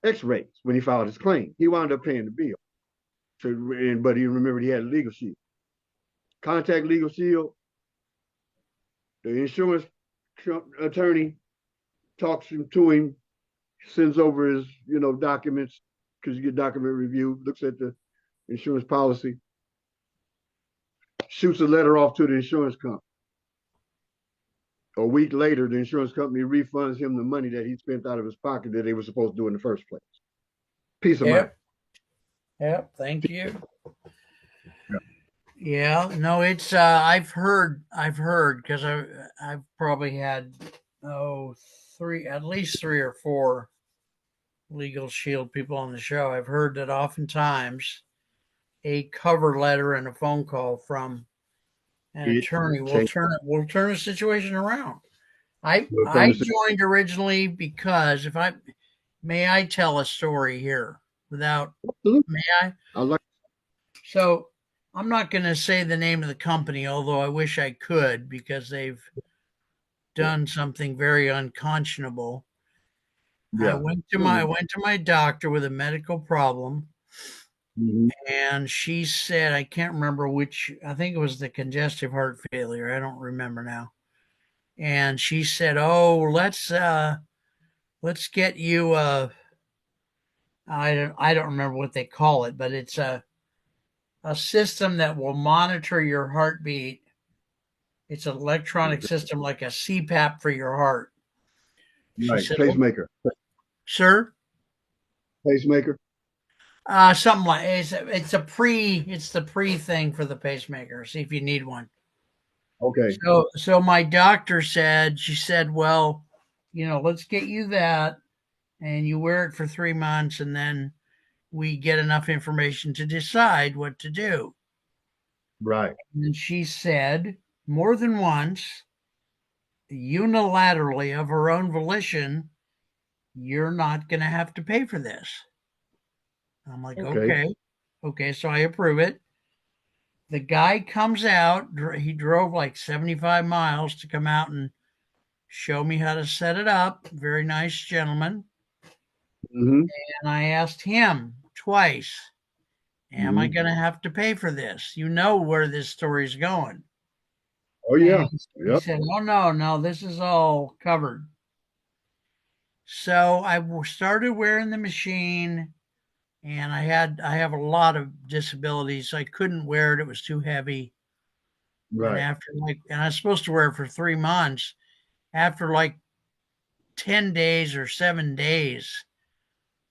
X-rays when he filed his claim. He wound up paying the bill. So, but he remembered he had a legal shield. Contact Legal Shield. The insurance attorney talks to him, sends over his, documents because you get document review, looks at the insurance policy, shoots a letter off to the insurance company. A week later, the insurance company refunds him the money that he spent out of his pocket that they were supposed to do in the first place. Peace of mind. Yep. Yep. Thank you. Yeah. Yeah. No, it's I've heard because I've probably had at least three or four Legal Shield people on the show. I've heard that oftentimes a cover letter and a phone call from an It attorney changed. will turn a situation around. I Will turn I the joined originally because if I may I tell a story here without may I? I like. So I'm not going to say the name of the company, although I wish I could because they've Yeah. done something very unconscionable. Yeah. I went to my doctor with a medical problem, Mm-hmm. and she said I can't remember which. I think it was the congestive heart failure. I don't remember now. And she said, "Oh, let's get you I don't remember what they call it, but it's a system that will monitor your heartbeat. It's an electronic system like a CPAP for your heart." She Right. said, Pacemaker. "Sir, Pacemaker. something like it's the pre thing for the pacemaker. See if you need one." Okay. So my doctor said, she said, "Well, let's get you that, and you wear it for 3 months, and then we get enough information to decide what to do." Right. And she said more than once, unilaterally of her own volition, "You're not going to have to pay for this." I'm like, Okay. okay. Okay, so I approve it. The guy comes out, he drove like 75 miles to come out and show me how to set it up. Very nice gentleman. Mm-hmm. And I asked him twice, "Am I Mm-hmm. going to have to pay for this? You know where this story's going." Oh And yeah. he Yep. said, "Oh, no, no, this is all covered." So I started wearing the machine, and I have a lot of disabilities. So I couldn't wear it. It was too heavy. And Right. and I was supposed to wear it for 3 months. After like 10 days or 7 days,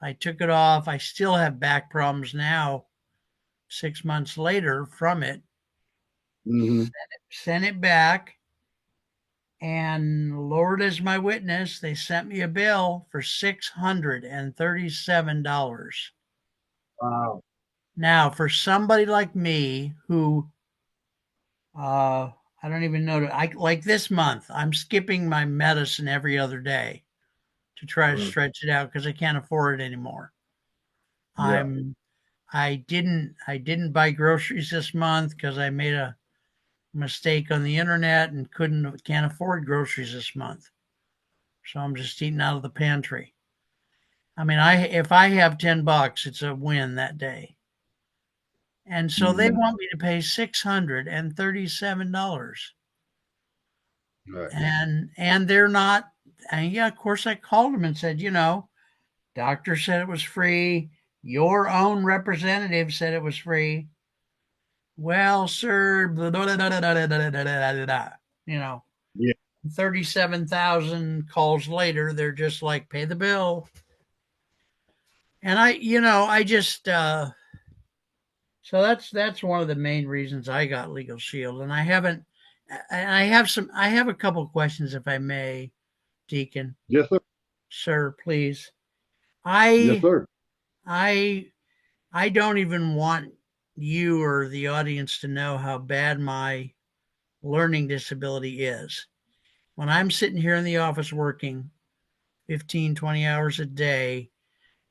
I took it off. I still have back problems now, 6 months later from it. Mm-hmm. Sent it back. And Lord is my witness, they sent me a bill for $637. Wow. Now, for somebody like me who I don't even know, I like this month, I'm skipping my medicine every other day to try to Uh, stretch it out because I can't afford it anymore. yeah. I'm I didn't buy groceries this month because I made a mistake on the internet and can't afford groceries this month. So I'm just eating out of the pantry. I mean, I if I have $10, it's a win that day. And so they Mm-hmm. want me to pay $637. Right. And they're not, and yeah, of course I called them and said, doctor said it was free. Your own representative said it was free. Well, sir, blah, blah, blah, blah, blah, blah, blah, blah, blah, you know, Yeah. 37,000 calls later, they're just like, pay the bill. And I just, so that's one of the main reasons I got Legal Shield. And I have a couple of questions if I may, Deacon. Yes, sir. Sir, please. Yes, I sir. I I don't even want you or the audience to know how bad my learning disability is. When I'm sitting here in the office working 15, 20 hours a day,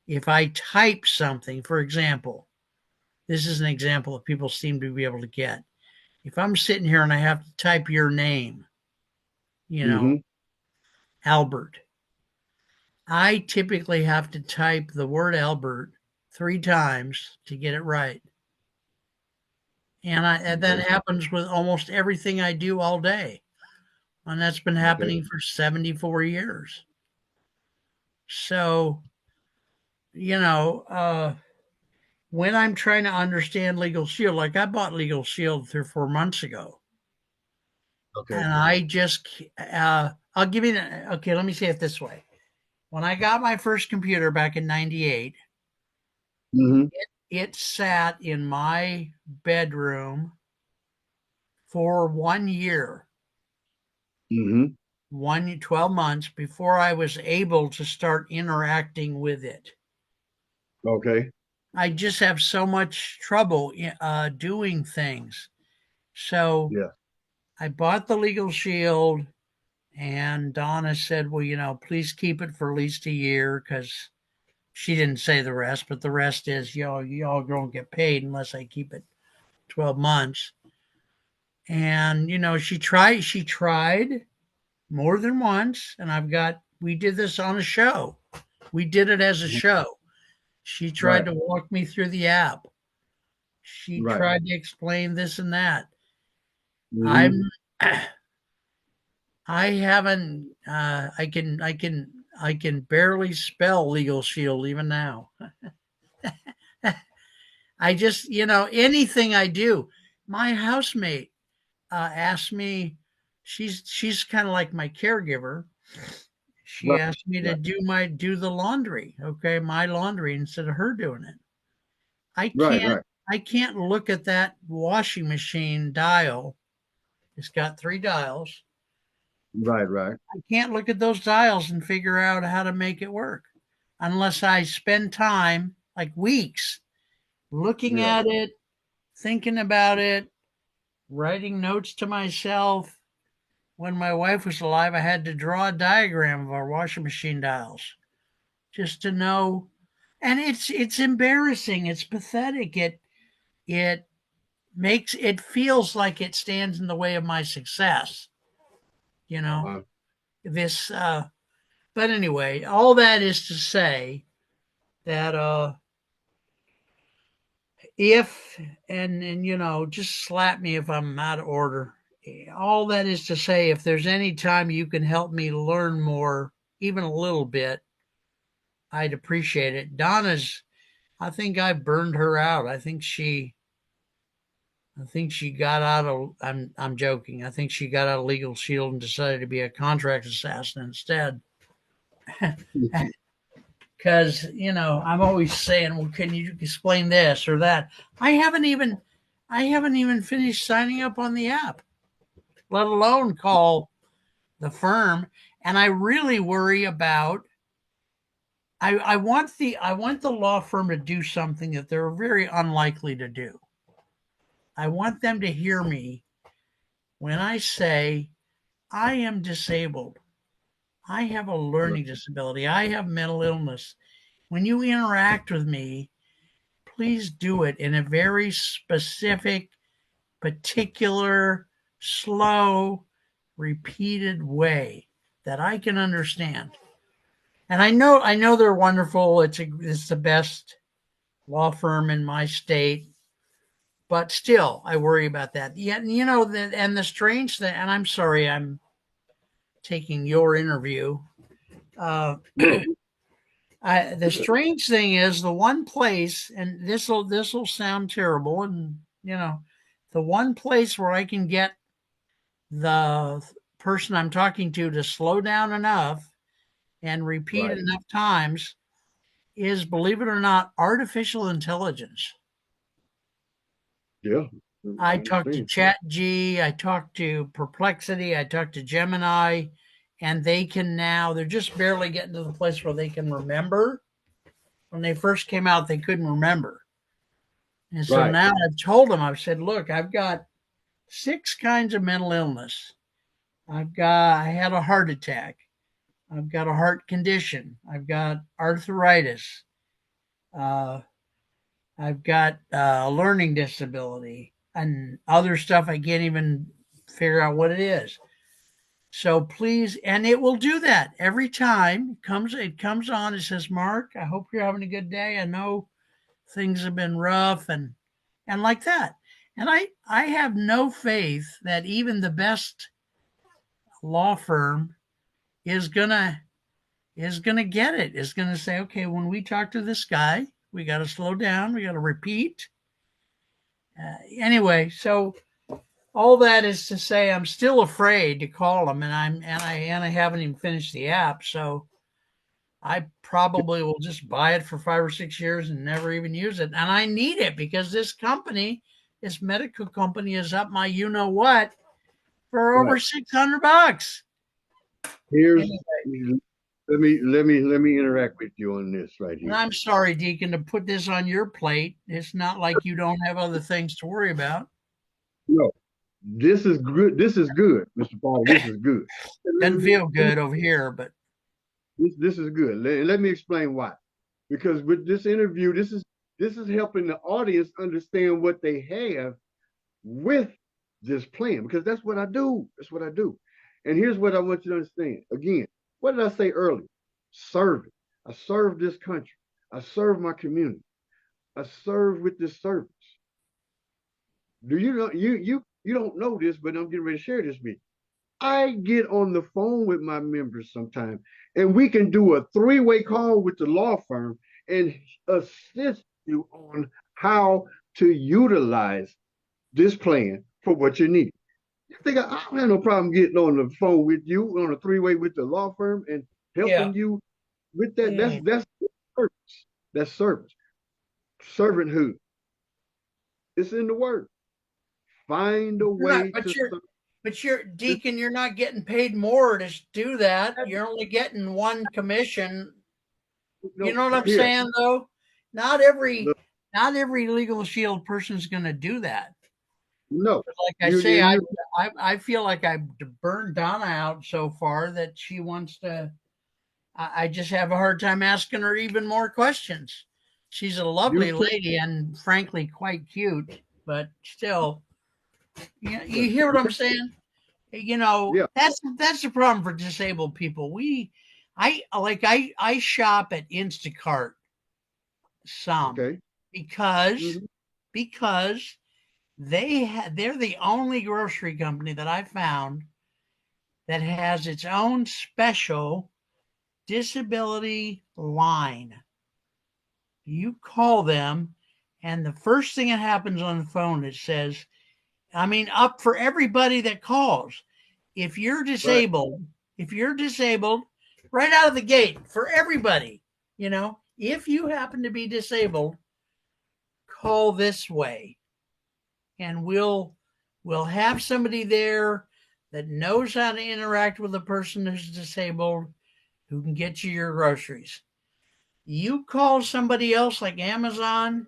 if I type something, for example, this is an example that people seem to be able to get. If I'm sitting here and I have to type your name, you know, Mm-hmm. Albert. I typically have to type the word Albert 3 times to get it right. And that Okay. happens with almost everything I do all day. And that's been Okay. happening for 74 years. So, you know, when I'm trying to understand Legal Shield, like I bought Legal Shield 3 or 4 months ago, Okay. and I just, I'll give you, okay, let me say it this way. When I got my first computer back in 98, Mm-hmm. it sat in my bedroom for 1 year, Mm-hmm. 12 months before I was able to start interacting with it. Okay. I just have so much trouble doing things. So Yeah. I bought the Legal Shield, and Donna said, well, please keep it for at least a year because she didn't say the rest, but the rest is, y'all don't get paid unless I keep it 12 months. And, she tried more than once. And we did this on a show. We did it as a show. She tried Right. to walk me through the app. She Right. tried to explain this and that. Mm-hmm. I'm, I haven't, I can barely spell Legal Shield even now. I just, anything I do, my housemate asked me, she's kind of like my caregiver. She Right. asked me to Right. do the laundry, okay, my laundry instead of her doing it. I Right. can't Right. I can't look at that washing machine dial. It's got 3 dials. Right. Right. I can't look at those dials and figure out how to make it work unless I spend time, like weeks, looking Yeah. at it, thinking about it, writing notes to myself. When my wife was alive, I had to draw a diagram of our washing machine dials just to know. And it's embarrassing. It's pathetic. It it feels like it stands in the way of my success. You know Uh-huh. this. But anyway, all that is to say that if and just slap me if I'm out of order. All that is to say, if there's any time you can help me learn more, even a little bit, I'd appreciate it. Donna's, I think I burned her out. I think she got out of. I'm joking. I think she got out of Legal Shield and decided to be a contract assassin instead. Because I'm always saying, well, can you explain this or that? I haven't even, I haven't even finished signing up on the app, let alone call the firm. And I really worry about. I want the law firm to do something that they're very unlikely to do. I want them to hear me when I say I am disabled. I have a Right. learning disability. I have mental illness. When you interact with me, please do it in a very specific, particular, slow, repeated way that I can understand. And I know they're wonderful. It's the best law firm in my state, but still, I worry about that. Yeah, and the strange thing, and I'm sorry, I'm taking your interview. Uh, No. the strange thing is the one place, and this will sound terrible, and the one place where I can get the person I'm talking to slow down enough and repeat Right. it enough times is, believe it or not, artificial intelligence. Yeah. I I talked to understand. Chat G, I talked to Perplexity, I talked to Gemini, and they're just barely getting to the place where they can remember. When they first came out, they couldn't remember. And so Right. now I've told them, I've said, look, I've got 6 kinds of mental illness. I had a heart attack. I've got a heart condition. I've got arthritis. Uh, I've got a learning disability and other stuff I can't even figure out what it is. So please, and it will do that every time it comes on. It says, Mark, I hope you're having a good day. I know things have been rough and like that. And I have no faith that even the best law firm is gonna get it. Is gonna say, okay, when we talk to this guy, we got to slow down. We got to repeat. Anyway, so all that is to say, I'm still afraid to call him, and I haven't even finished the app, so I probably will just buy it for 5 or 6 years and never even use it. And I need it because this medical company, is up my you know what for over Right. $600. Here's Anyway, let me interact with you on this right and here. I'm sorry, Deacon, to put this on your plate. It's not like you don't have other things to worry about. No, this is good. This is good, Mr. Paul. This is good. Doesn't feel good over here, but This is good. Let me explain why. Because with this interview, this is helping the audience understand what they have with this plan. Because that's what I do. That's what I do. And here's what I want you to understand. Again, what did I say earlier? Serving. I serve this country. I serve my community. I serve with this service. Do you know you don't know this, but I'm getting ready to share this with you. I get on the phone with my members sometimes, and we can do a three-way call with the law firm and assist you on how to utilize this plan for what you need. You think I don't have no problem getting on the phone with you on a three-way with the law firm and yeah. helping you with that? Mm. That's service. That's service. Servanthood. It's in the word. Find a You're not, way to serve. but you're Deacon. You're not getting paid more to do that. You're only getting one commission. You No, know what I'm here. saying, though? Not every, Look, not every Legal Shield person is going to do that. no, Like I you say, and you. I feel like I burned Donna out so far that she wants to. I just have a hard time asking her even more questions. She's a You lovely took lady and frankly quite cute, but still, but you hear what I'm saying? yeah, That's the problem for disabled people. I shop at Instacart some okay. because Hmm. because they're the only grocery company that I found that has its own special disability line. You call them, and the first thing that happens on the phone, it says, I mean, up for everybody that calls. If you're Right. disabled, if you're disabled, right out of the gate for everybody, if you happen to be disabled, call this way, and we'll have somebody there that knows how to interact with a person who's disabled, who can get you your groceries. You call somebody else like Amazon,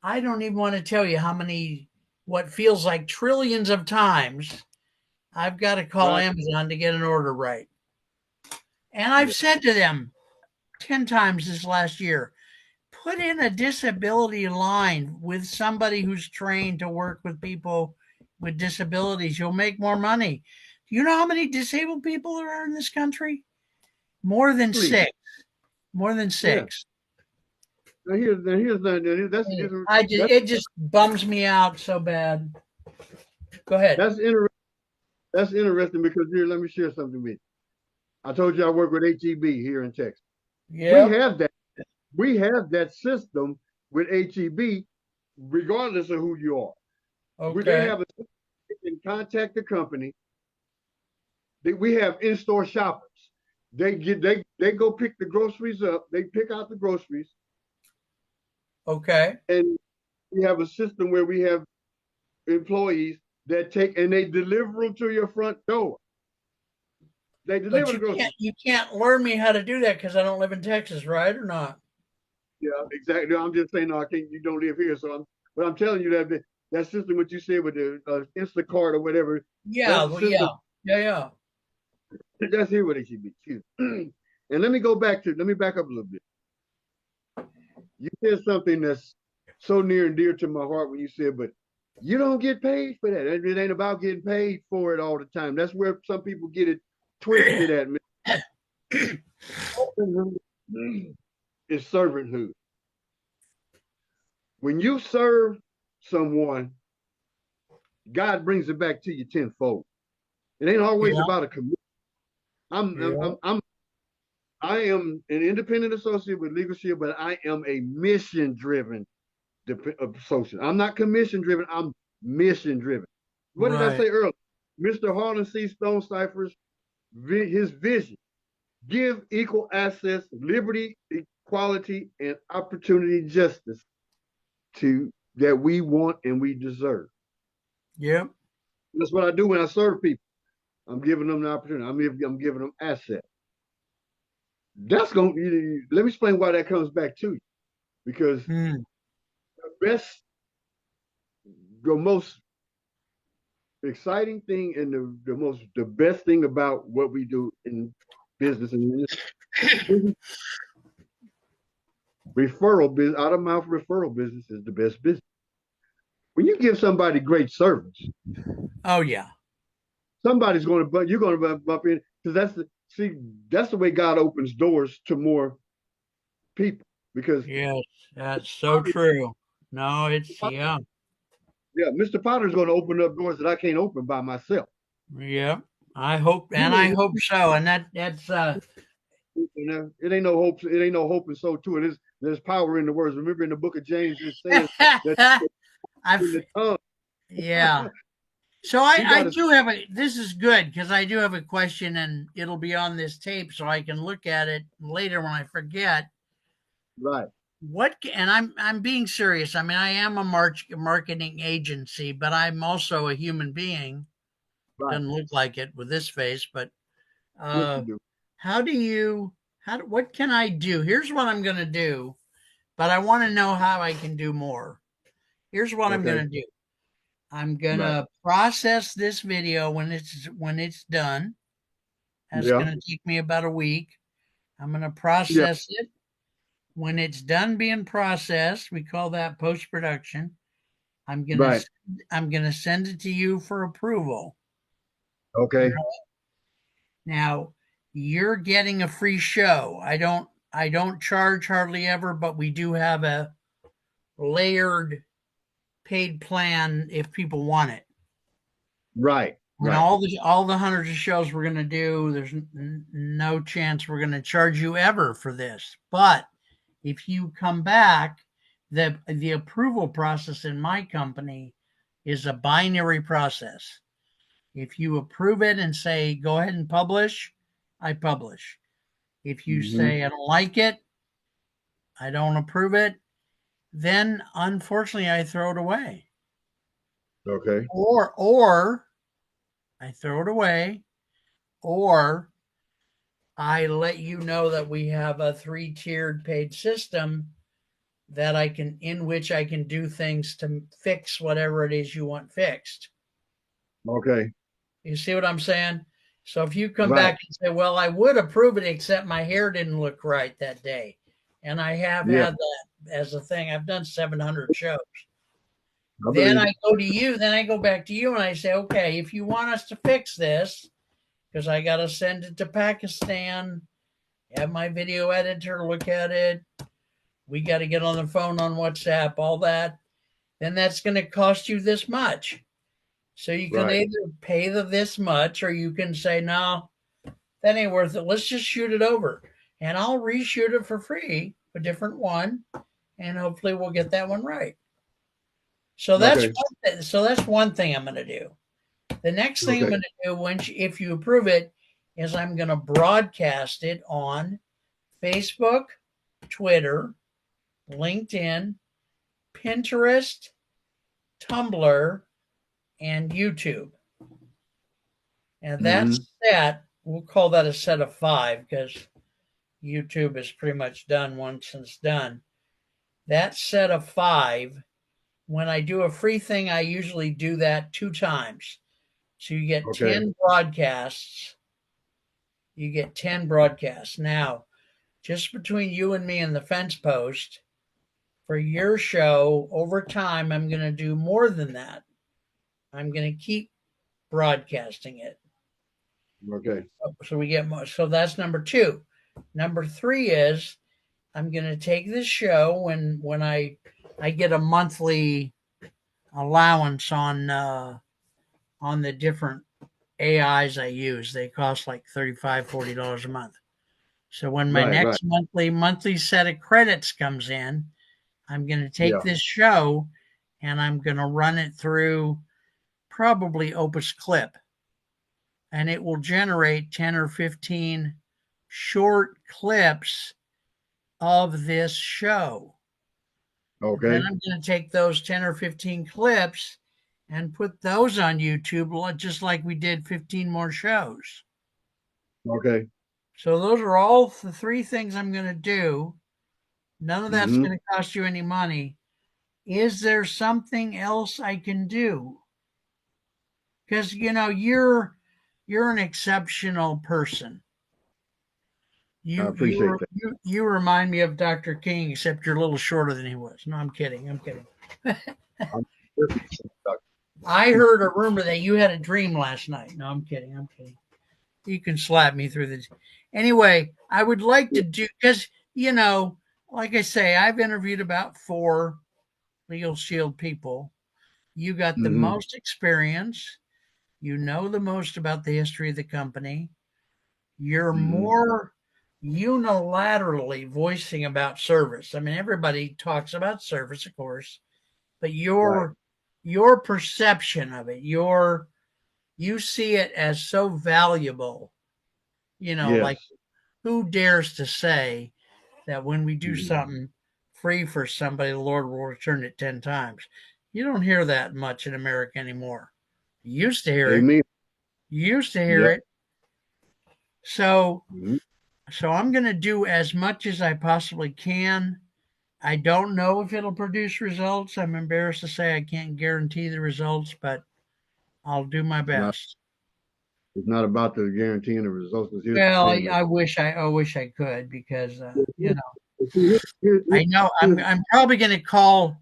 I don't even want to tell you how many, what feels like trillions of times I've got to call Right. Amazon to get an order right. And Yeah. I've said to them 10 times this last year, put in a disability line with somebody who's trained to work with people with disabilities. You'll make more money. Do you know how many disabled people there are in this country? More than Please. six. More than Yeah. six. Now here's that's It just bums me out so bad. Go ahead. that's interesting. That's interesting because here, let me share something with you. I told you I work with HEB here in Texas. We Yep. have that. We have that system with HEB, regardless of who you are. Where they Okay. have a they can contact the company. We have in-store shoppers. They go pick the groceries up. They pick out the groceries, Okay. and we have a system where we have employees that take and they deliver them to your front door. They But deliver the groceries. you can't learn me how to do that because I don't live in Texas, right? Or not? Yeah, exactly. I'm just saying, no, I can't. You don't live here, but I'm telling you that system, what you said with the Instacart or whatever, Yeah. that Well, system, yeah. Yeah. Yeah. that's here where they should be. Excuse me. And let me back up a little bit. You said something that's so near and dear to my heart when you said, but You don't get paid for that. It ain't about getting paid for it all the time. That's where some people get it twisted at me. It's servanthood. When you serve someone, God brings it back to you tenfold. It ain't always Yeah, about a commitment. I'm, I'm, yeah, I'm, I'm I am an independent associate with Legal Shield, but I am a mission driven associate. I'm not commission driven. I'm mission driven. What did I right. say earlier? Mr. Harlan C. Stonecipher's his vision: give equal access, liberty, equality, and opportunity justice to that we want and we deserve. Yep. That's what I do when I serve people. I'm giving them the opportunity. I'm giving them assets. That's going to let me explain why that comes back to you. Because Hmm. the best, the most exciting thing and the best thing about what we do in business and business, referral business, out of mouth referral business is the best business. When you give somebody great service, Oh yeah. somebody's going to but you're going to bump in because that's the way God opens doors to more people because Yes, that's so true. No, it's yeah. yeah, Mr. Potter's going to open up doors that I can't open by myself. Yep. I hope You and I know, hope so. And that's it ain't no hope. It ain't no hope and so too. There's power in the words. Remember in the book of James, it says that in I've the tongue. yeah. So You I got to do have a this is good because I do have a question and it'll be on this tape so I can look at it later when I forget. right, And I'm being serious. I mean, I am a marketing agency, but I'm also a human being. right. Doesn't look like it with this face, but Yes, you uh do. how do you what can I do? Here's what I'm going to do, but I want to know how I can do more. Here's what I'm going Okay, to do. I'm going right. to process this video when it's done. That's Yeah, going to take me about a week. I'm going to yeah, process it. When it's done being processed, we call that post production. I'm gonna right. I'm gonna send it to you for approval. Okay, Now, you're getting a free show. I don't charge hardly ever, but we do have a layered paid plan if people want it. right, And right. all the hundreds of shows we're going to do, there's no chance we're going to charge you ever for this. But if you come back, the approval process in my company is a binary process. If you approve it and say go ahead and publish, I publish. If you Hmm. say I don't like it, I don't approve it, then unfortunately I throw it away. Okay. Or I throw it away, or I let you know that we have a three-tiered paid system that I can in which I can do things to fix whatever it is you want fixed. Okay. You see what I'm saying? So if you come Right. back and say, "Well, I would approve it except my hair didn't look right that day." And I have Yeah, had that as a thing. I've done 700 shows. I believe it. Then I go back to you and I say, "Okay, if you want us to fix this, because I got to send it to Pakistan, have my video editor look at it. We got to get on the phone on WhatsApp, all that. Then that's going to cost you this much. So you can Right. either pay this much or you can say, no, that ain't worth it. Let's just shoot it over. And I'll reshoot it for free, a different one, and hopefully we'll get that one right. Okay. So that's one thing I'm going to do. The next thing I'm Okay. going to do if you approve it is I'm going to broadcast it on Facebook, Twitter, LinkedIn, Pinterest, Tumblr, and YouTube. And that Hmm. set, we'll call that a set of five because YouTube is pretty much done once it's done. That set of five, when I do a free thing, I usually do that 2 times. So you get Okay. 10 broadcasts. You get 10 broadcasts. Now, just between you and me and the fence post, for your show over time, I'm going to do more than that. I'm going to keep broadcasting it. Okay. So we get more. So that's number two. Number three is I'm going to take this show when I get a monthly allowance on the different AIs I use. They cost like $35-40 a month. So when my Right. Right. next monthly set of credits comes in, I'm going to take Yeah. this show and I'm going to run it through probably Opus Clip, and it will generate 10 or 15 short clips of this show. Then Okay. I'm going to take those 10 or 15 clips and put those on YouTube, just like we did 15 more shows. Okay. So those are all the three things I'm going to do. None of that's Mm-hmm. going to cost you any money. Is there something else I can do? Because you're an exceptional person. I You appreciate you that. you remind me of Dr. King, except you're a little shorter than he was. No, I'm kidding. I'm kidding. I'm I heard a rumor that you had a dream last night. No, I'm kidding. I'm kidding. You can slap me through this. Anyway, I would like to do because like I say, I've interviewed about 4 Legal Shield people. You got the Mm-hmm. most experience. You know the most about the history of the company. You're Mm-hmm. more unilaterally voicing about service. I mean, everybody talks about service, of course, but Right. your perception of it, you see it as so valuable. Yes. Like who dares to say that when we do Mm-hmm. something free for somebody, the Lord will return it 10 times. You don't hear that much in America anymore. You used to hear it. Amen. You used to hear Yep. it. So Mm-hmm. So I'm going to do as much as I possibly can. I don't know if it'll produce results. I'm embarrassed to say I can't guarantee the results, but I'll do my Not. best. It's not about the guaranteeing the results. Because here's the Well, thing. I wish I could because Here- here- I know here's I'm probably going to call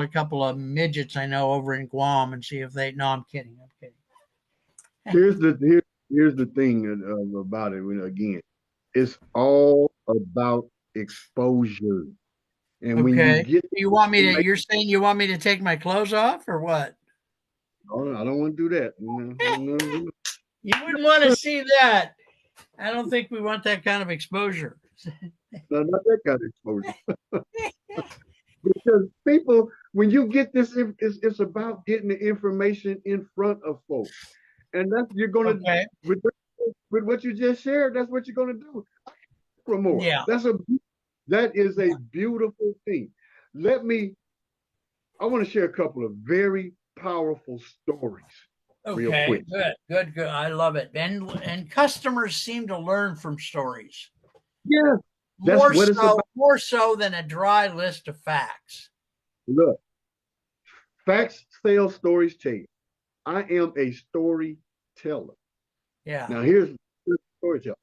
a couple of midgets I know over in Guam and see if they. No, I'm kidding. I'm kidding. here's the here, here's the thing about it. Again, it's all about exposure. And when you Okay. get You want me to? information, You're saying you want me to take my clothes off or what? oh, I don't want to do that. You wouldn't want to see that. I don't think we want that kind of exposure. Not that kind of exposure. Because people, when you get this, it's about getting the information in front of folks, and that's you're gonna Okay. with with what you just shared. That's what you're gonna do. For more. Yeah. That is a beautiful thing. Let me. I want to share a couple of very powerful stories, real Okay. quick. Good. I love it. And customers seem to learn from stories Yeah, that's what it's about. more so than a dry list of facts. Look, facts sell, stories change. I am a storyteller. Yeah. Now here's the storyteller.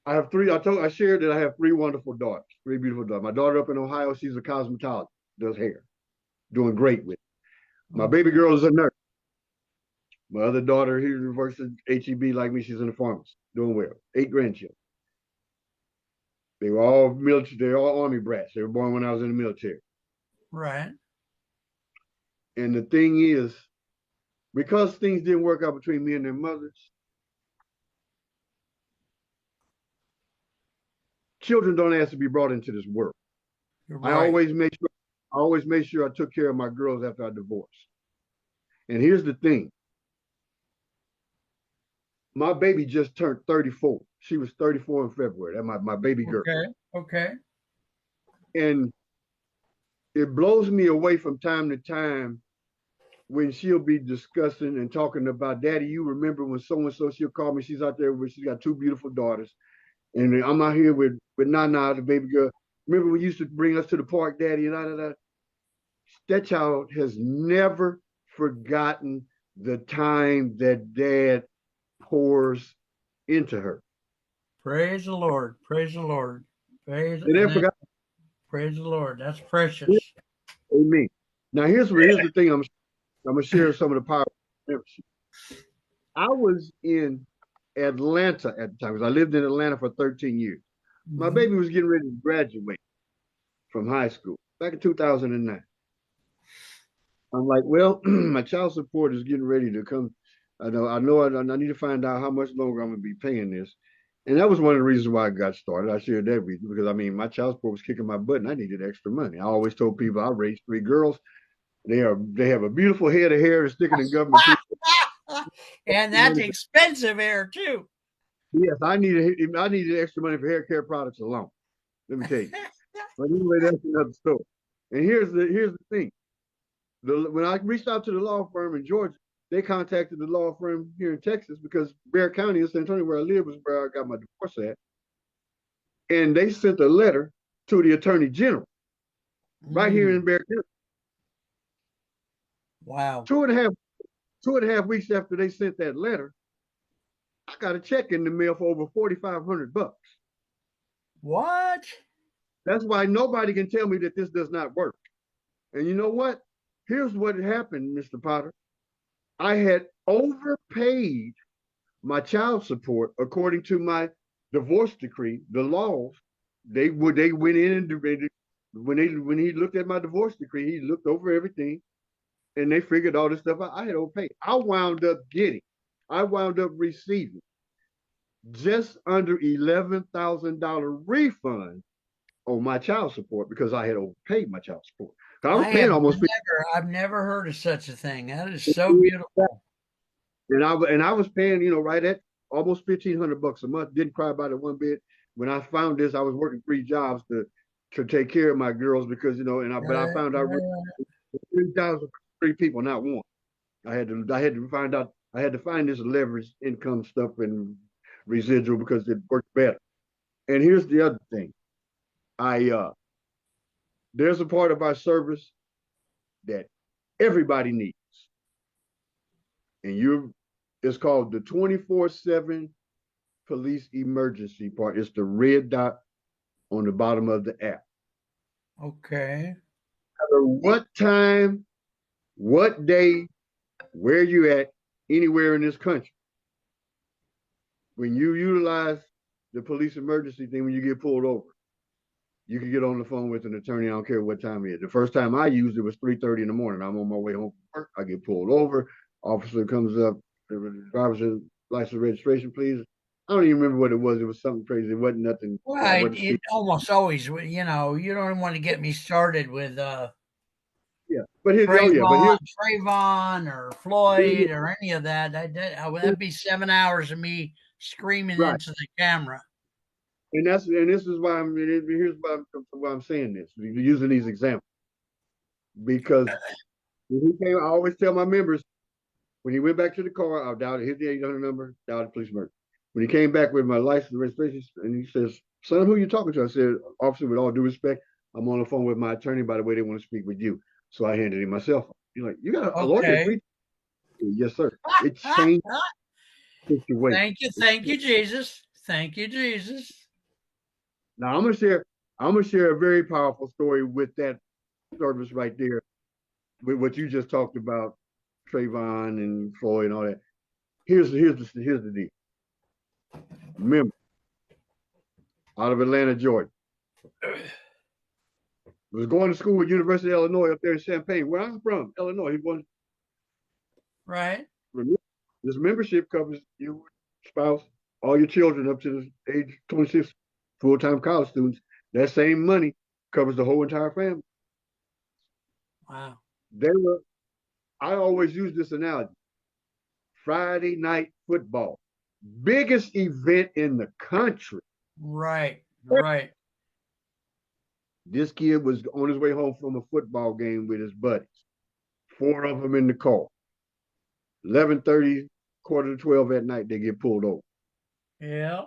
I have three. I shared that I have three wonderful daughters, three beautiful daughters. My daughter up in Ohio, she's a cosmetologist, does hair, doing great with it. My baby Okay. girl is a nurse. My other daughter, he reverses HEB like me. She's in the pharmacy, doing well. 8 grandchildren. They were all military. They're all army brats. They were born when I was in the military. Right. And the thing is, because things didn't work out between me and their mothers, children don't ask to be brought into this world. You're I right. always made sure. I always made sure I took care of my girls after I divorced. And here's the thing: my baby just turned 34. She was 34 in February. That's my baby girl. Okay. Okay. And it blows me away from time to time when she'll be discussing and talking about, Daddy, you remember when so and so, she'll call me. She's out there with, she's got two beautiful daughters. And I'm out here with Nana, the baby girl. Remember when you used to bring us to the park, Daddy, and da. That child has never forgotten the time that Dad pours into her. Praise the Lord. Praise the Lord. Praise, They and never that, forgot. praise the Lord. That's precious. Amen. Now here's the thing. I'm gonna share some of the power of membership. I was in Atlanta at the time because I lived in Atlanta for 13 years. My Mhm. baby was getting ready to graduate from high school back in 2009. I'm like, well, my child support is getting ready to come. I need to find out how much longer I'm gonna be paying this. And that was one of the reasons why I got started. I shared that reason because I mean my child support was kicking my butt and I needed extra money. I always told people I raised three girls. They have a beautiful head of hair that's sticking in government. And that's expensive here too. Yes, I needed extra money for hair care products alone. Let me tell you. But anyway, that's another story. And here's the thing. When I reached out to the law firm in Georgia, they contacted the law firm here in Texas because Bexar County in San Antonio, where I live, was where I got my divorce at. And they sent a letter to the attorney general right here Mm, in Bexar County. wow. Two and a half two and a half weeks after they sent that letter, I got a check in the mail for over $4,500. What? That's why nobody can tell me that this does not work. And you know what? Here's what happened, Mr. Potter. I had overpaid my child support according to my divorce decree. The laws they went in and when he looked at my divorce decree, he looked over everything and they figured all this stuff out. I had overpaid. I wound up receiving just under $11,000 refund on my child support because I had overpaid my child support. I was I paying have almost I've never heard of such a thing. That is so beautiful. and I was paying, right at almost $1,500 a month. Didn't cry about it one bit. When I found this, I was working three jobs to take care of my girls because but I Right, found out right. three jobs for three people, not one. I had to find this leverage income stuff and residual because it worked better. And here's the other thing. I There's a part of our service that everybody needs, and you it's called the 24/7 police emergency part. It's the red dot on the bottom of the app. Okay. No matter what time, what day, where you at, anywhere in this country, when you utilize the police emergency thing, when you get pulled over, you can get on the phone with an attorney. I don't care what time it is. The first time I used it was 3:30 in the morning. I'm on my way home from work. I get pulled over. Officer comes up. The driver's license registration, please. I don't even remember what it was. It was something crazy. It wasn't nothing. I Well, wasn't it speaking. almost always, you don't want to get me started with Yeah, but Trayvon or here's Floyd or any of that. That'd be 7 hours of me screaming right. into the camera. And this is why why I'm saying this, using these examples because when he came, I always tell my members when he went back to the car, I dialed hit the 800 number, dialed the police emergency. When he came back with my license and registration, and he says, "Son, who are you talking to?" I said, "Officer, with all due respect, I'm on the phone with my attorney. By the way, they want to speak with you." So I handed him my cell phone. He's like, "You got a lawyer Okay. free?" Yes, sir. It changed the situation. Thank you, Jesus. Thank you, Jesus. Now I'm gonna share a very powerful story with that service right there, with what you just talked about, Trayvon and Floyd and all that. Here's the deal. Remember, out of Atlanta, Georgia, was going to school at University of Illinois up there in Champaign, where I'm from, Illinois. He was Right. this membership covers your spouse, all your children up to the age 26, full-time college students. That same money covers the whole entire family. Wow. They were. I always use this analogy. Friday night football, biggest event in the country. Right. Right. This kid was on his way home from a football game with his buddies. Four of them in the car. 11:30, quarter to 12 at night, they get pulled over. Yeah.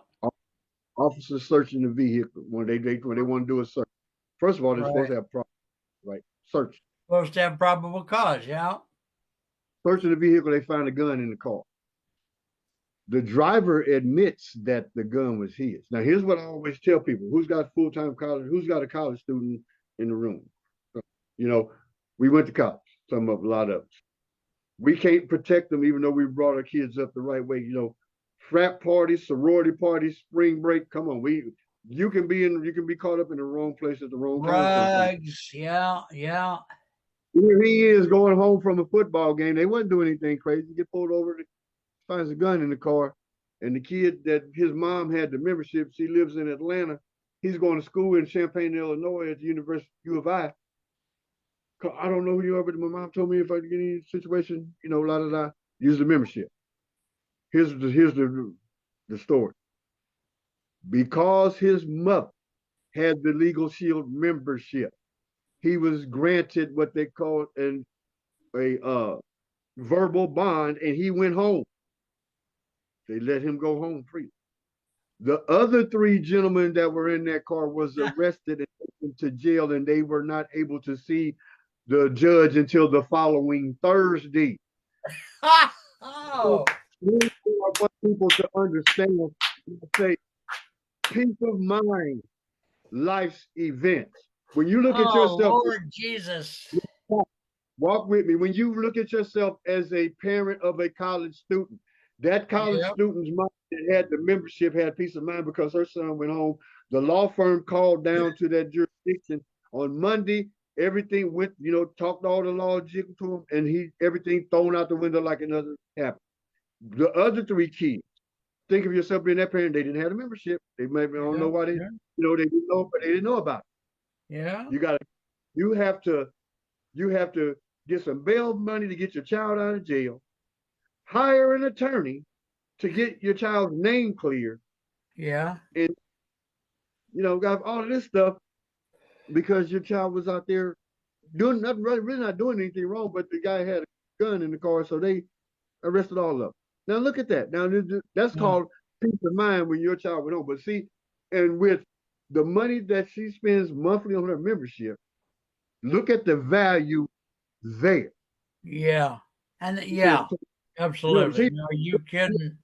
Officers searching the vehicle when they want to do a search. First of all, they're supposed Right. to have problems, right? Search. Supposed to have probable cause. Yeah. Searching the vehicle, they find a gun in the car. The driver admits that the gun was his. Now, here's what I always tell people: who's got full-time college? Who's got a college student in the room? You know, we went to college. Some of a lot of us. We can't protect them, even though we brought our kids up the right way. You know, frat parties, sorority parties, spring break. Come on, you can be caught up in the wrong place at the wrong time sometimes. Drugs. Yeah. Yeah. Here he is going home from a football game. They wasn't doing anything crazy. Get pulled over, finds a gun in the car, and the kid that his mom had the membership. She lives in Atlanta. He's going to school in Champaign, Illinois, at the University U of I. I don't know who you are, but my mom told me if I get in a situation, la da da, use the membership. Here's the story. Because his mother had the Legal Shield membership, he was granted what they call a verbal bond, and he went home. They let him go home free. The other three gentlemen that were in that car was arrested and taken to jail, and they were not able to see the judge until the following Thursday. Oh. I want people to understand, say, peace of mind, life's events. When you look at yourself, Lord Jesus. walk with me. When you look at yourself as a parent of a college student, that college student's mom that had the membership had peace of mind because her son went home. The law firm called down to that jurisdiction on Monday. Everything went, talked all the law jiggle to him, and everything thrown out the window like another happened. The other three kids, think of yourself being that parent. They didn't have a membership. They maybe don't know why they, they didn't know, but they didn't know about it. Yeah. You have to get some bail money to get your child out of jail, hire an attorney to get your child's name cleared. Yeah. And, got all of this stuff because your child was out there doing nothing, really not doing anything wrong, but the guy had a gun in the car, so they arrested all of them. Now look at that. Now that's called peace of mind when your child went home. But see, and with the money that she spends monthly on her membership, look at the value there. Yeah. And yeah, absolutely. No, you couldn't.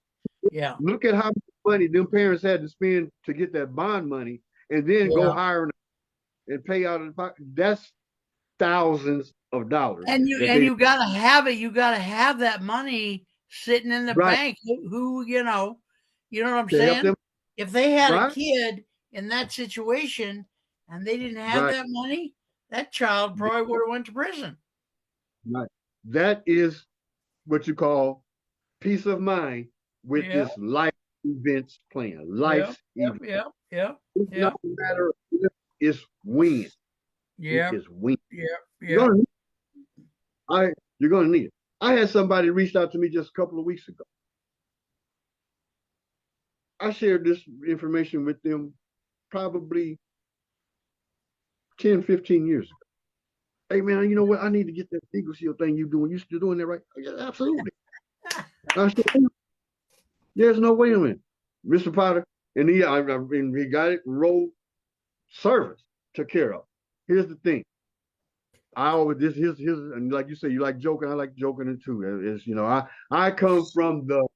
Yeah. Look at how much money them parents had to spend to get that bond money and then go hire and pay out of the pocket. That's thousands of dollars. And you gotta have it. You gotta have that money sitting in the bank. Who you know what I'm saying? If they had a kid in that situation and they didn't have that money, that child probably would have went to prison. Right. That is what you call peace of mind with this life events plan. Life's event. It's not a matter of it's when. Yeah. It is when. Yeah. You're gonna need it. I had somebody reach out to me just a couple of weeks ago. I shared this information with them probably 10, 15 years ago. Hey man, you know what? I need to get that Legal Shield thing you doing. You still doing that right? Yeah, absolutely. I said, there's no way a minute. Mr. Potter, and he got it rolled service took care of. Here's the thing. I always here's and like you say, you like joking. I like joking too. Is I come from the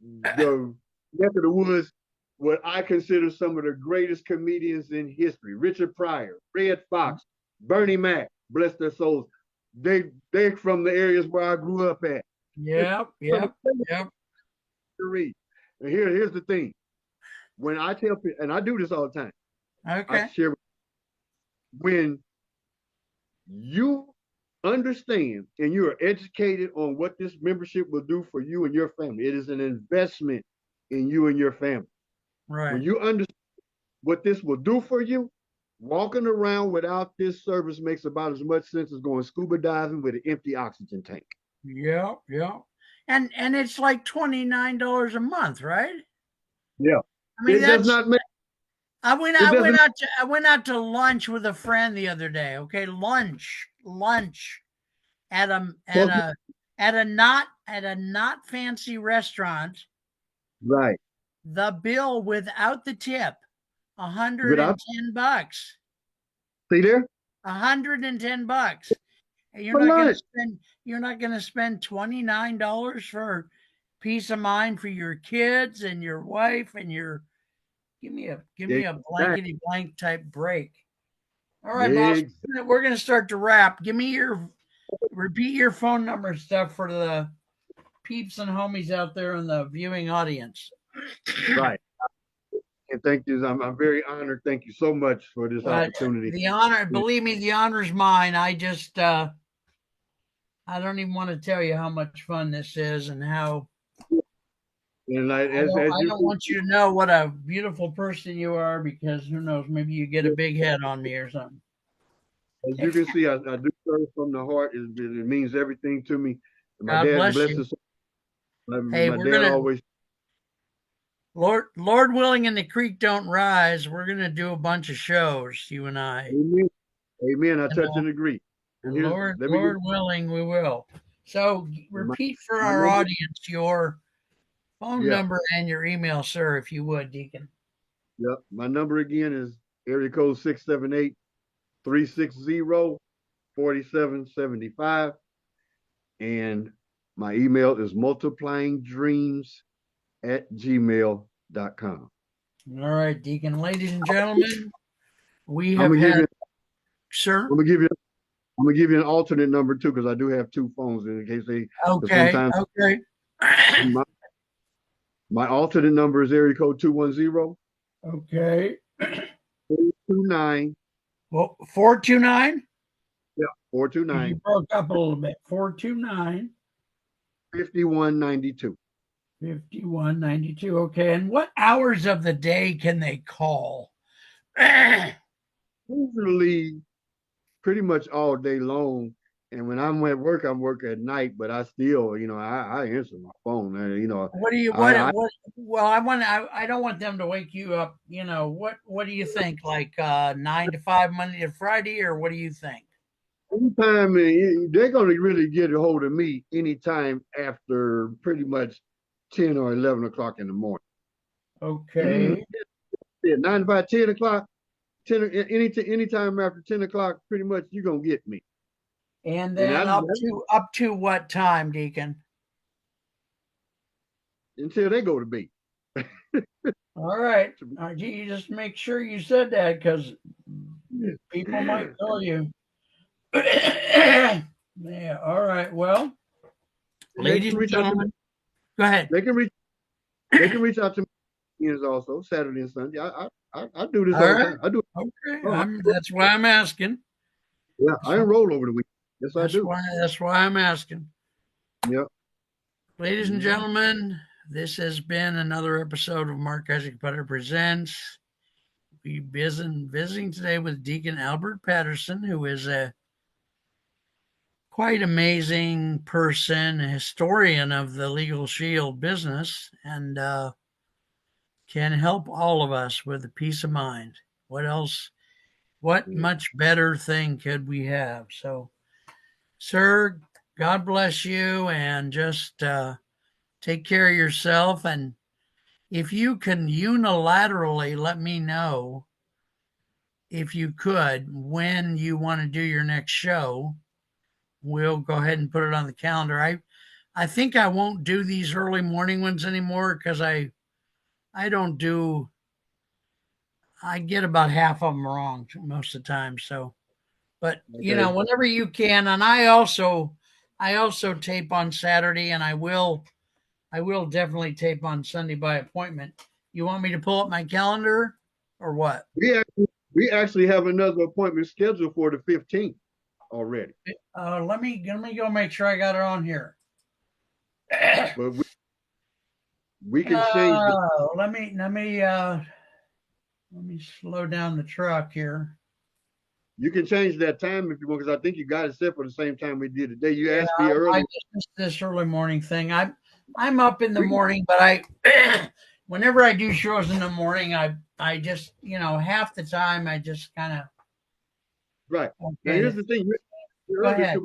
neck of the woods, what I consider some of the greatest comedians in history: Richard Pryor, Red Fox, Bernie Mac. Bless their souls. They're from the areas where I grew up at. Yep. And here's the thing. When I tell people, and I do this all the time. Okay. I share when you understand and you are educated on what this membership will do for you and your family. It is an investment in you and your family. Right. When you understand what this will do for you, walking around without this service makes about as much sense as going scuba diving with an empty oxygen tank. Yeah. And it's like $29 a month, right? Yeah. I mean, it does not make. I went out to lunch with a friend the other day. Okay, lunch at a not fancy restaurant. Right. The bill without the tip, $110. See there? $110. You're not going to spend $29 for peace of mind for your kids and your wife and your give me a Exactly. blankety blank type break. All right, boss. Exactly. We're gonna start to wrap. Give me your repeat your phone number and stuff for the peeps and homies out there in the viewing audience. Right. And thank you. I'm very honored. Thank you so much for this But opportunity. the honor, believe me, the honor's mine. I don't even want to tell you how much fun this is and how And as I you don't want you to know what a beautiful person you are because who knows, maybe you get a big head on me or something. as you can see, I do serve from the heart. It means everything to me. And my God dad, bless bless you. his soul, Hey, my we're dad gonna always. Lord willing and the creek don't rise, we're gonna do a bunch of shows, you and I. Amen. Amen. I And, touch and agree. And here's let me give Lord willing, we will. So my, repeat for my our number. audience your phone Yeah. number and your email, sir, if you would, Deacon. Yep. My number again is area code 678-360-4775. And my email is multiplyingdreams@gmail.com. All right, Deacon. Ladies and gentlemen, we I'm have gonna give had, you sir. I'm gonna give you I'm gonna give you an alternate number too, because I do have two phones in case because Okay, sometimes okay. my, my alternate number is area code 210 Okay. 429. Well, 429? Yeah, You 429 broke up a little bit. 429 5192. 5192. Okay. And what hours of the day can they call? Okay. Usually pretty much all day long. And when I'm at work, I'm working at night, but I still, I answer my phone. What do you I what well I don't want them to wake you up, what do you think? Like 9 to 5 Monday to Friday, or what do you think? anytime they're going to really get a hold of me anytime after pretty much 10 or 11 o'clock in the morning. Okay. Yeah, 9 to 5, 10 o'clock, 10, anytime after 10 o'clock, pretty much you're going to get me. And And then up to what time, Deacon? until they go to bed. All right. You just make sure you said that because people might call you. Yeah. All right. Well, They ladies can and reach out to me. gentlemen, go ahead. They can reach. They can reach out to me also Saturday and Sunday. I do this All all the right. time. I do. Okay. Oh, That's why I'm asking. yeah, That's I why, enroll over the week. Yes, I do. that's why I'm asking. Yep. Ladies and Mhm. gentlemen, this has been another episode of Mark Isaac Putter Presents. We visiting today with Deacon Albert Patterson, who is a quite amazing person, a historian of the legal shield business, and can help all of us with a peace of mind. What else? What Yeah. much better thing could we have? So, sir, God bless you, and just take care of yourself. And if you can unilaterally let me know, if you could, when you want to do your next show, we'll go ahead and put it on the calendar. I think I won't do these early morning ones anymore because I don't do I get about half of them wrong most of the time. So, but Okay. whenever you can, and I also tape on Saturday, and I will definitely tape on Sunday by appointment. You want me to pull up my calendar or what? We actually have another appointment scheduled for the 15th already. Let me go make sure I got it on here. But we can change the. Let me slow down the truck here. You can change that time if you want, because I think you got it set for the same time we did today. You Yeah, asked me I earlier. just missed this early morning thing. I'm up in the We morning, but whenever I do shows in the morning, I just half the time I just kind of right now. okay. Here's the thing. Go Earlier, ahead.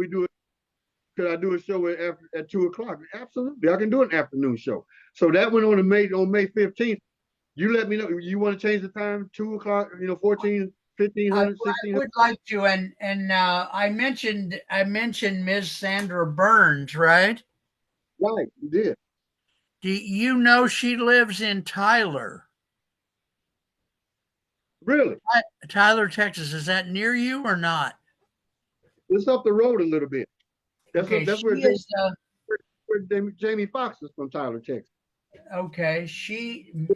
could I do a show at 2 o'clock? Absolutely, I can do an afternoon show. So that one on May 15th. You let me know. You want to change the time? 2 o'clock. 14, I 1500, 1600. would like to, and I mentioned Ms. Sandra Burns, right? Right, you did. Do you know she lives in Tyler? Really? Tyler, Texas. Is that near you or not? It's up the road a little bit. Okay, That's she where is. Jamie Foxx is from, Tyler, Texas. Okay,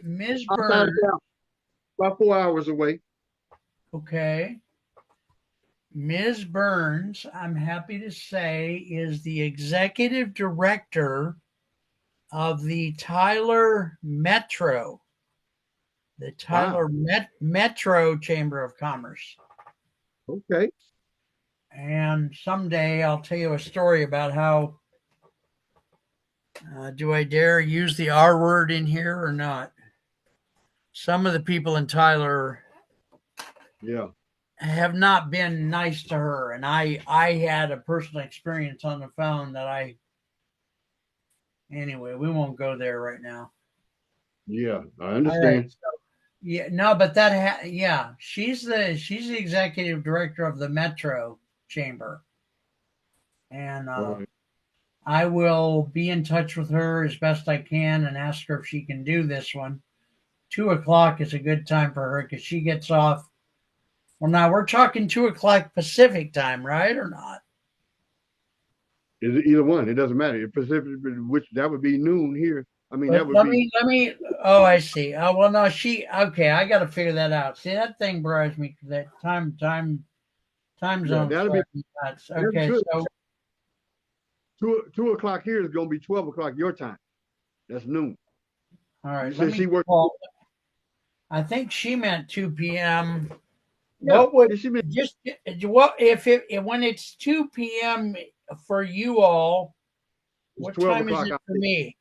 Ms. Outside of Burns. Dallas, about 4 hours away. Okay, Ms. Burns, I'm happy to say, is the executive director of the Tyler Metro, the Wow. Tyler Metro Chamber of Commerce. Okay. And someday I'll tell you a story about how. Do I dare use the R word in here or not? Some of the people in Tyler Yeah. have not been nice to her, and I had a personal experience on the phone that I anyway, we won't go there right now. Yeah. I All right. understand. So, yeah, no, but yeah, she's the executive director of the Metro Chamber, and All right. I will be in touch with her as best I can and ask her if she can do this one. 2 o'clock is a good time for her because she gets off. Well, now we're talking 2 o'clock Pacific time, right, or not? Either one. It doesn't matter. Pacific, which that would be noon here. I mean, that But would be. let me. Oh, I see. Oh, well, no, okay. I got to figure that out. See, that thing drives me that time Yeah, zones that'll be. drive me nuts. That's Okay, good. so 2 o'clock here is going to be 12 o'clock your time. That's noon. all You right. Let said me she worked. call. I think she meant 2 p.m. Yeah. What would She meant just what if when it's 2 p.m. for you all? it's What 12 time is o'clock it out for there. me?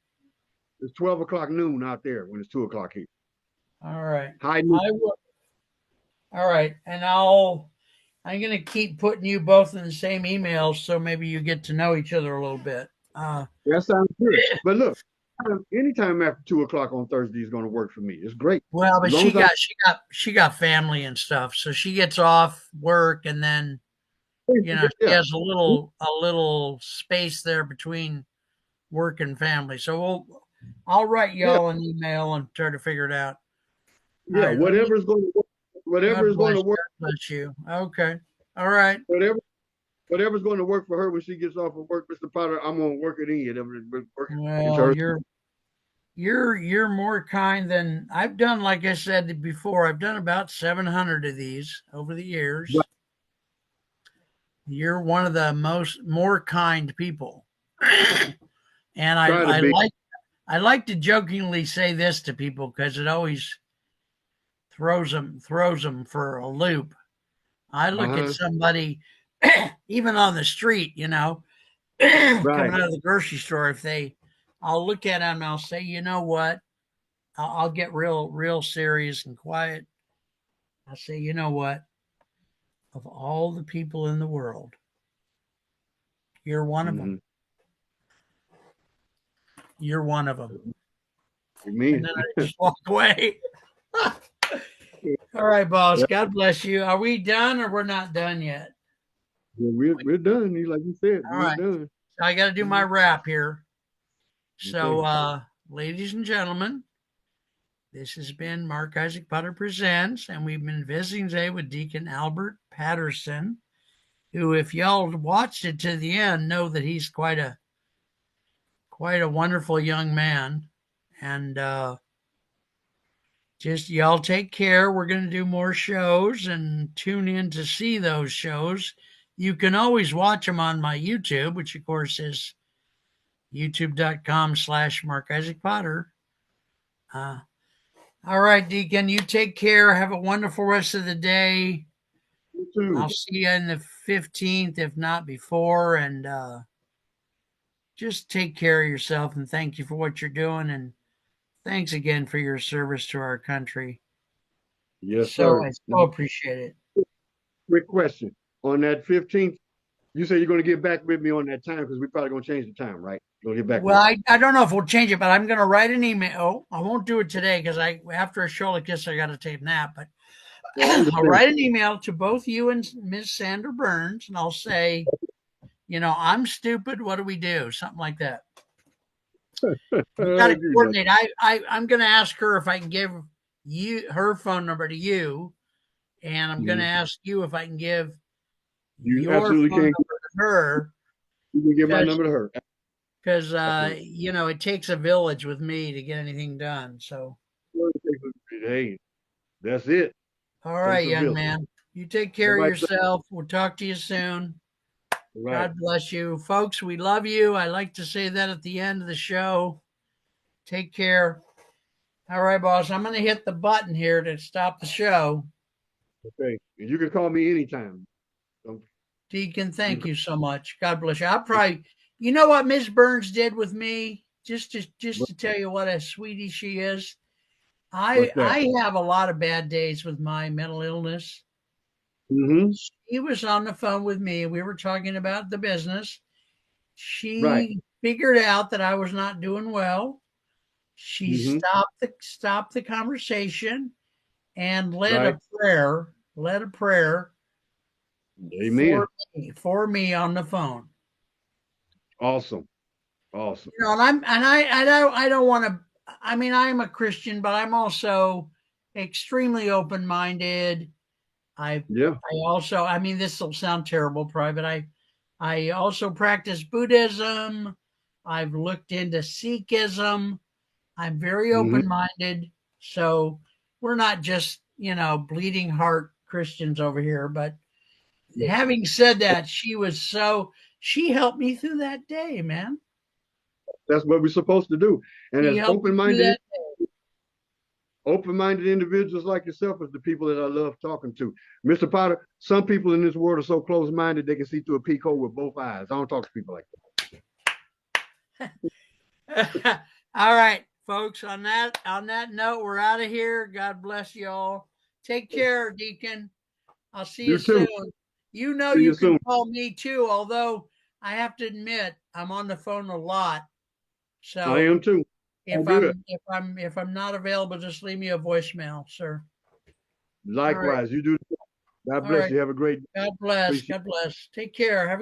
It's 12 o'clock noon out there when it's 2 o'clock here. All right. High noon. I will. All right, and I'm gonna keep putting you both in the same email so maybe you get to know each other a little bit. That sounds good. But look, anytime after 2 o'clock on Thursday is going to work for me. It's great. Well, As but long as I she got family and stuff, so she gets off work and then she yeah. has a little space there between work and family. So I'll write Yeah. y'all an email and try to figure it out. All Yeah. right, let me. Whatever's going to work, whatever God is going bless to you. work, God bless you. Okay. All right. whatever's going to work for her when she gets off of work, Mr. Potter, I'm going to work it in. Work it into Well, her. you're more kind than I've done. Like I said before, I've done about 700 of these over the years. You're one of the more kind people, and Try to I be. like to jokingly say this to people because it always throws them for a loop. I look at Uh-huh. somebody, even on the street, coming Right. out of the grocery store. I'll look at them and I'll say, you know what? I'll get real serious and quiet. I say, you know what? Of all the people in the world, you're one of them. Mm-hmm. You're one of them. You And mean? then I just walk away. All right, boss. Yeah, God bless you. Are we done or we're not done yet? we're done. Like you said, All we're right. done. So I got to do my wrap here. So, Okay. ladies and gentlemen, this has been Mark Isaac Potter Presents, and we've been visiting today with Deacon Albert Patterson, who, if y'all watched it to the end, know that he's quite a wonderful young man. And just y'all take care. We're going to do more shows and tune in to see those shows. You can always watch them on my YouTube, which of course is youtube.com/Mark Isaac Potter. All right, Deacon, you take care. Have a wonderful rest of the day. You too. I'll see you in the 15th, if not before. And just take care of yourself and thank you for what you're doing. And thanks again for your service to our country. Yes, So sir. I Now, so appreciate it. quick question. On that 15th, you say you're going to get back with me on that time because we're probably going to change the time, right? You're going to get back with Well, me. I don't know if we'll change it, but I'm going to write an email. I won't do it today because after a show like this, I got to take a nap. But Yeah, I I'll understand. write an email to both you and Miss Sandra Burns, and I'll say, I'm stupid. What do we do? Something like that. We got to You know, coordinate. I'm going to ask her if I can give you her phone number to you, and I'm going to mhm. ask you if I can give You your absolutely phone can. number to her You can give my because number to her. Absolutely. it takes a village with me to get anything done. So, Hey, that's it. all Takes right, a young village. man, you take All care of right, sir. yourself. We'll talk to you soon. All right. God bless you, folks. We love you. I like to say that at the end of the show. Take care. All right, boss. I'm going to hit the button here to stop the show. Okay. And you can call me anytime. Um, Deacon, You thank can you so much. God bless you. You know what Miss Burns did with me? Just to tell you what a sweetie she is. what's that? I have a lot of bad days with my mental illness. Mm-hmm. She was on the phone with me. We were talking about the business. Right. She figured out that I was not doing well. She Mm-hmm. stopped the conversation and Right. led a prayer Amen. for me on the phone. Awesome. Awesome. And I don't want to. I mean, I'm a Christian, but I'm also extremely open minded. Yeah. I also, I mean, this will sound terrible, private. I also practice Buddhism. I've looked into Sikhism. I'm very Mm-hmm. open minded. So we're not just, bleeding heart Christians over here. But having said that, she helped me through that day, man. That's what we're supposed to do. And She as helped me through that. open-minded individuals like yourself is the people that I love talking to. Mr. Potter, some people in this world are so close-minded they can see through a peak hole with both eyes. I don't talk to people like All right, folks. On that note, we're out of here. God bless you all. Take that. care, Deacon. I'll see you You too. soon. You know See you you can soon. call me too, although I have to admit I'm on the phone a lot. I So am too. All good. if I'm not available, just leave me a voicemail, sir. All right. Likewise, you do. God All bless right. you. Have a great day. God bless. Appreciate God bless. Take care. Have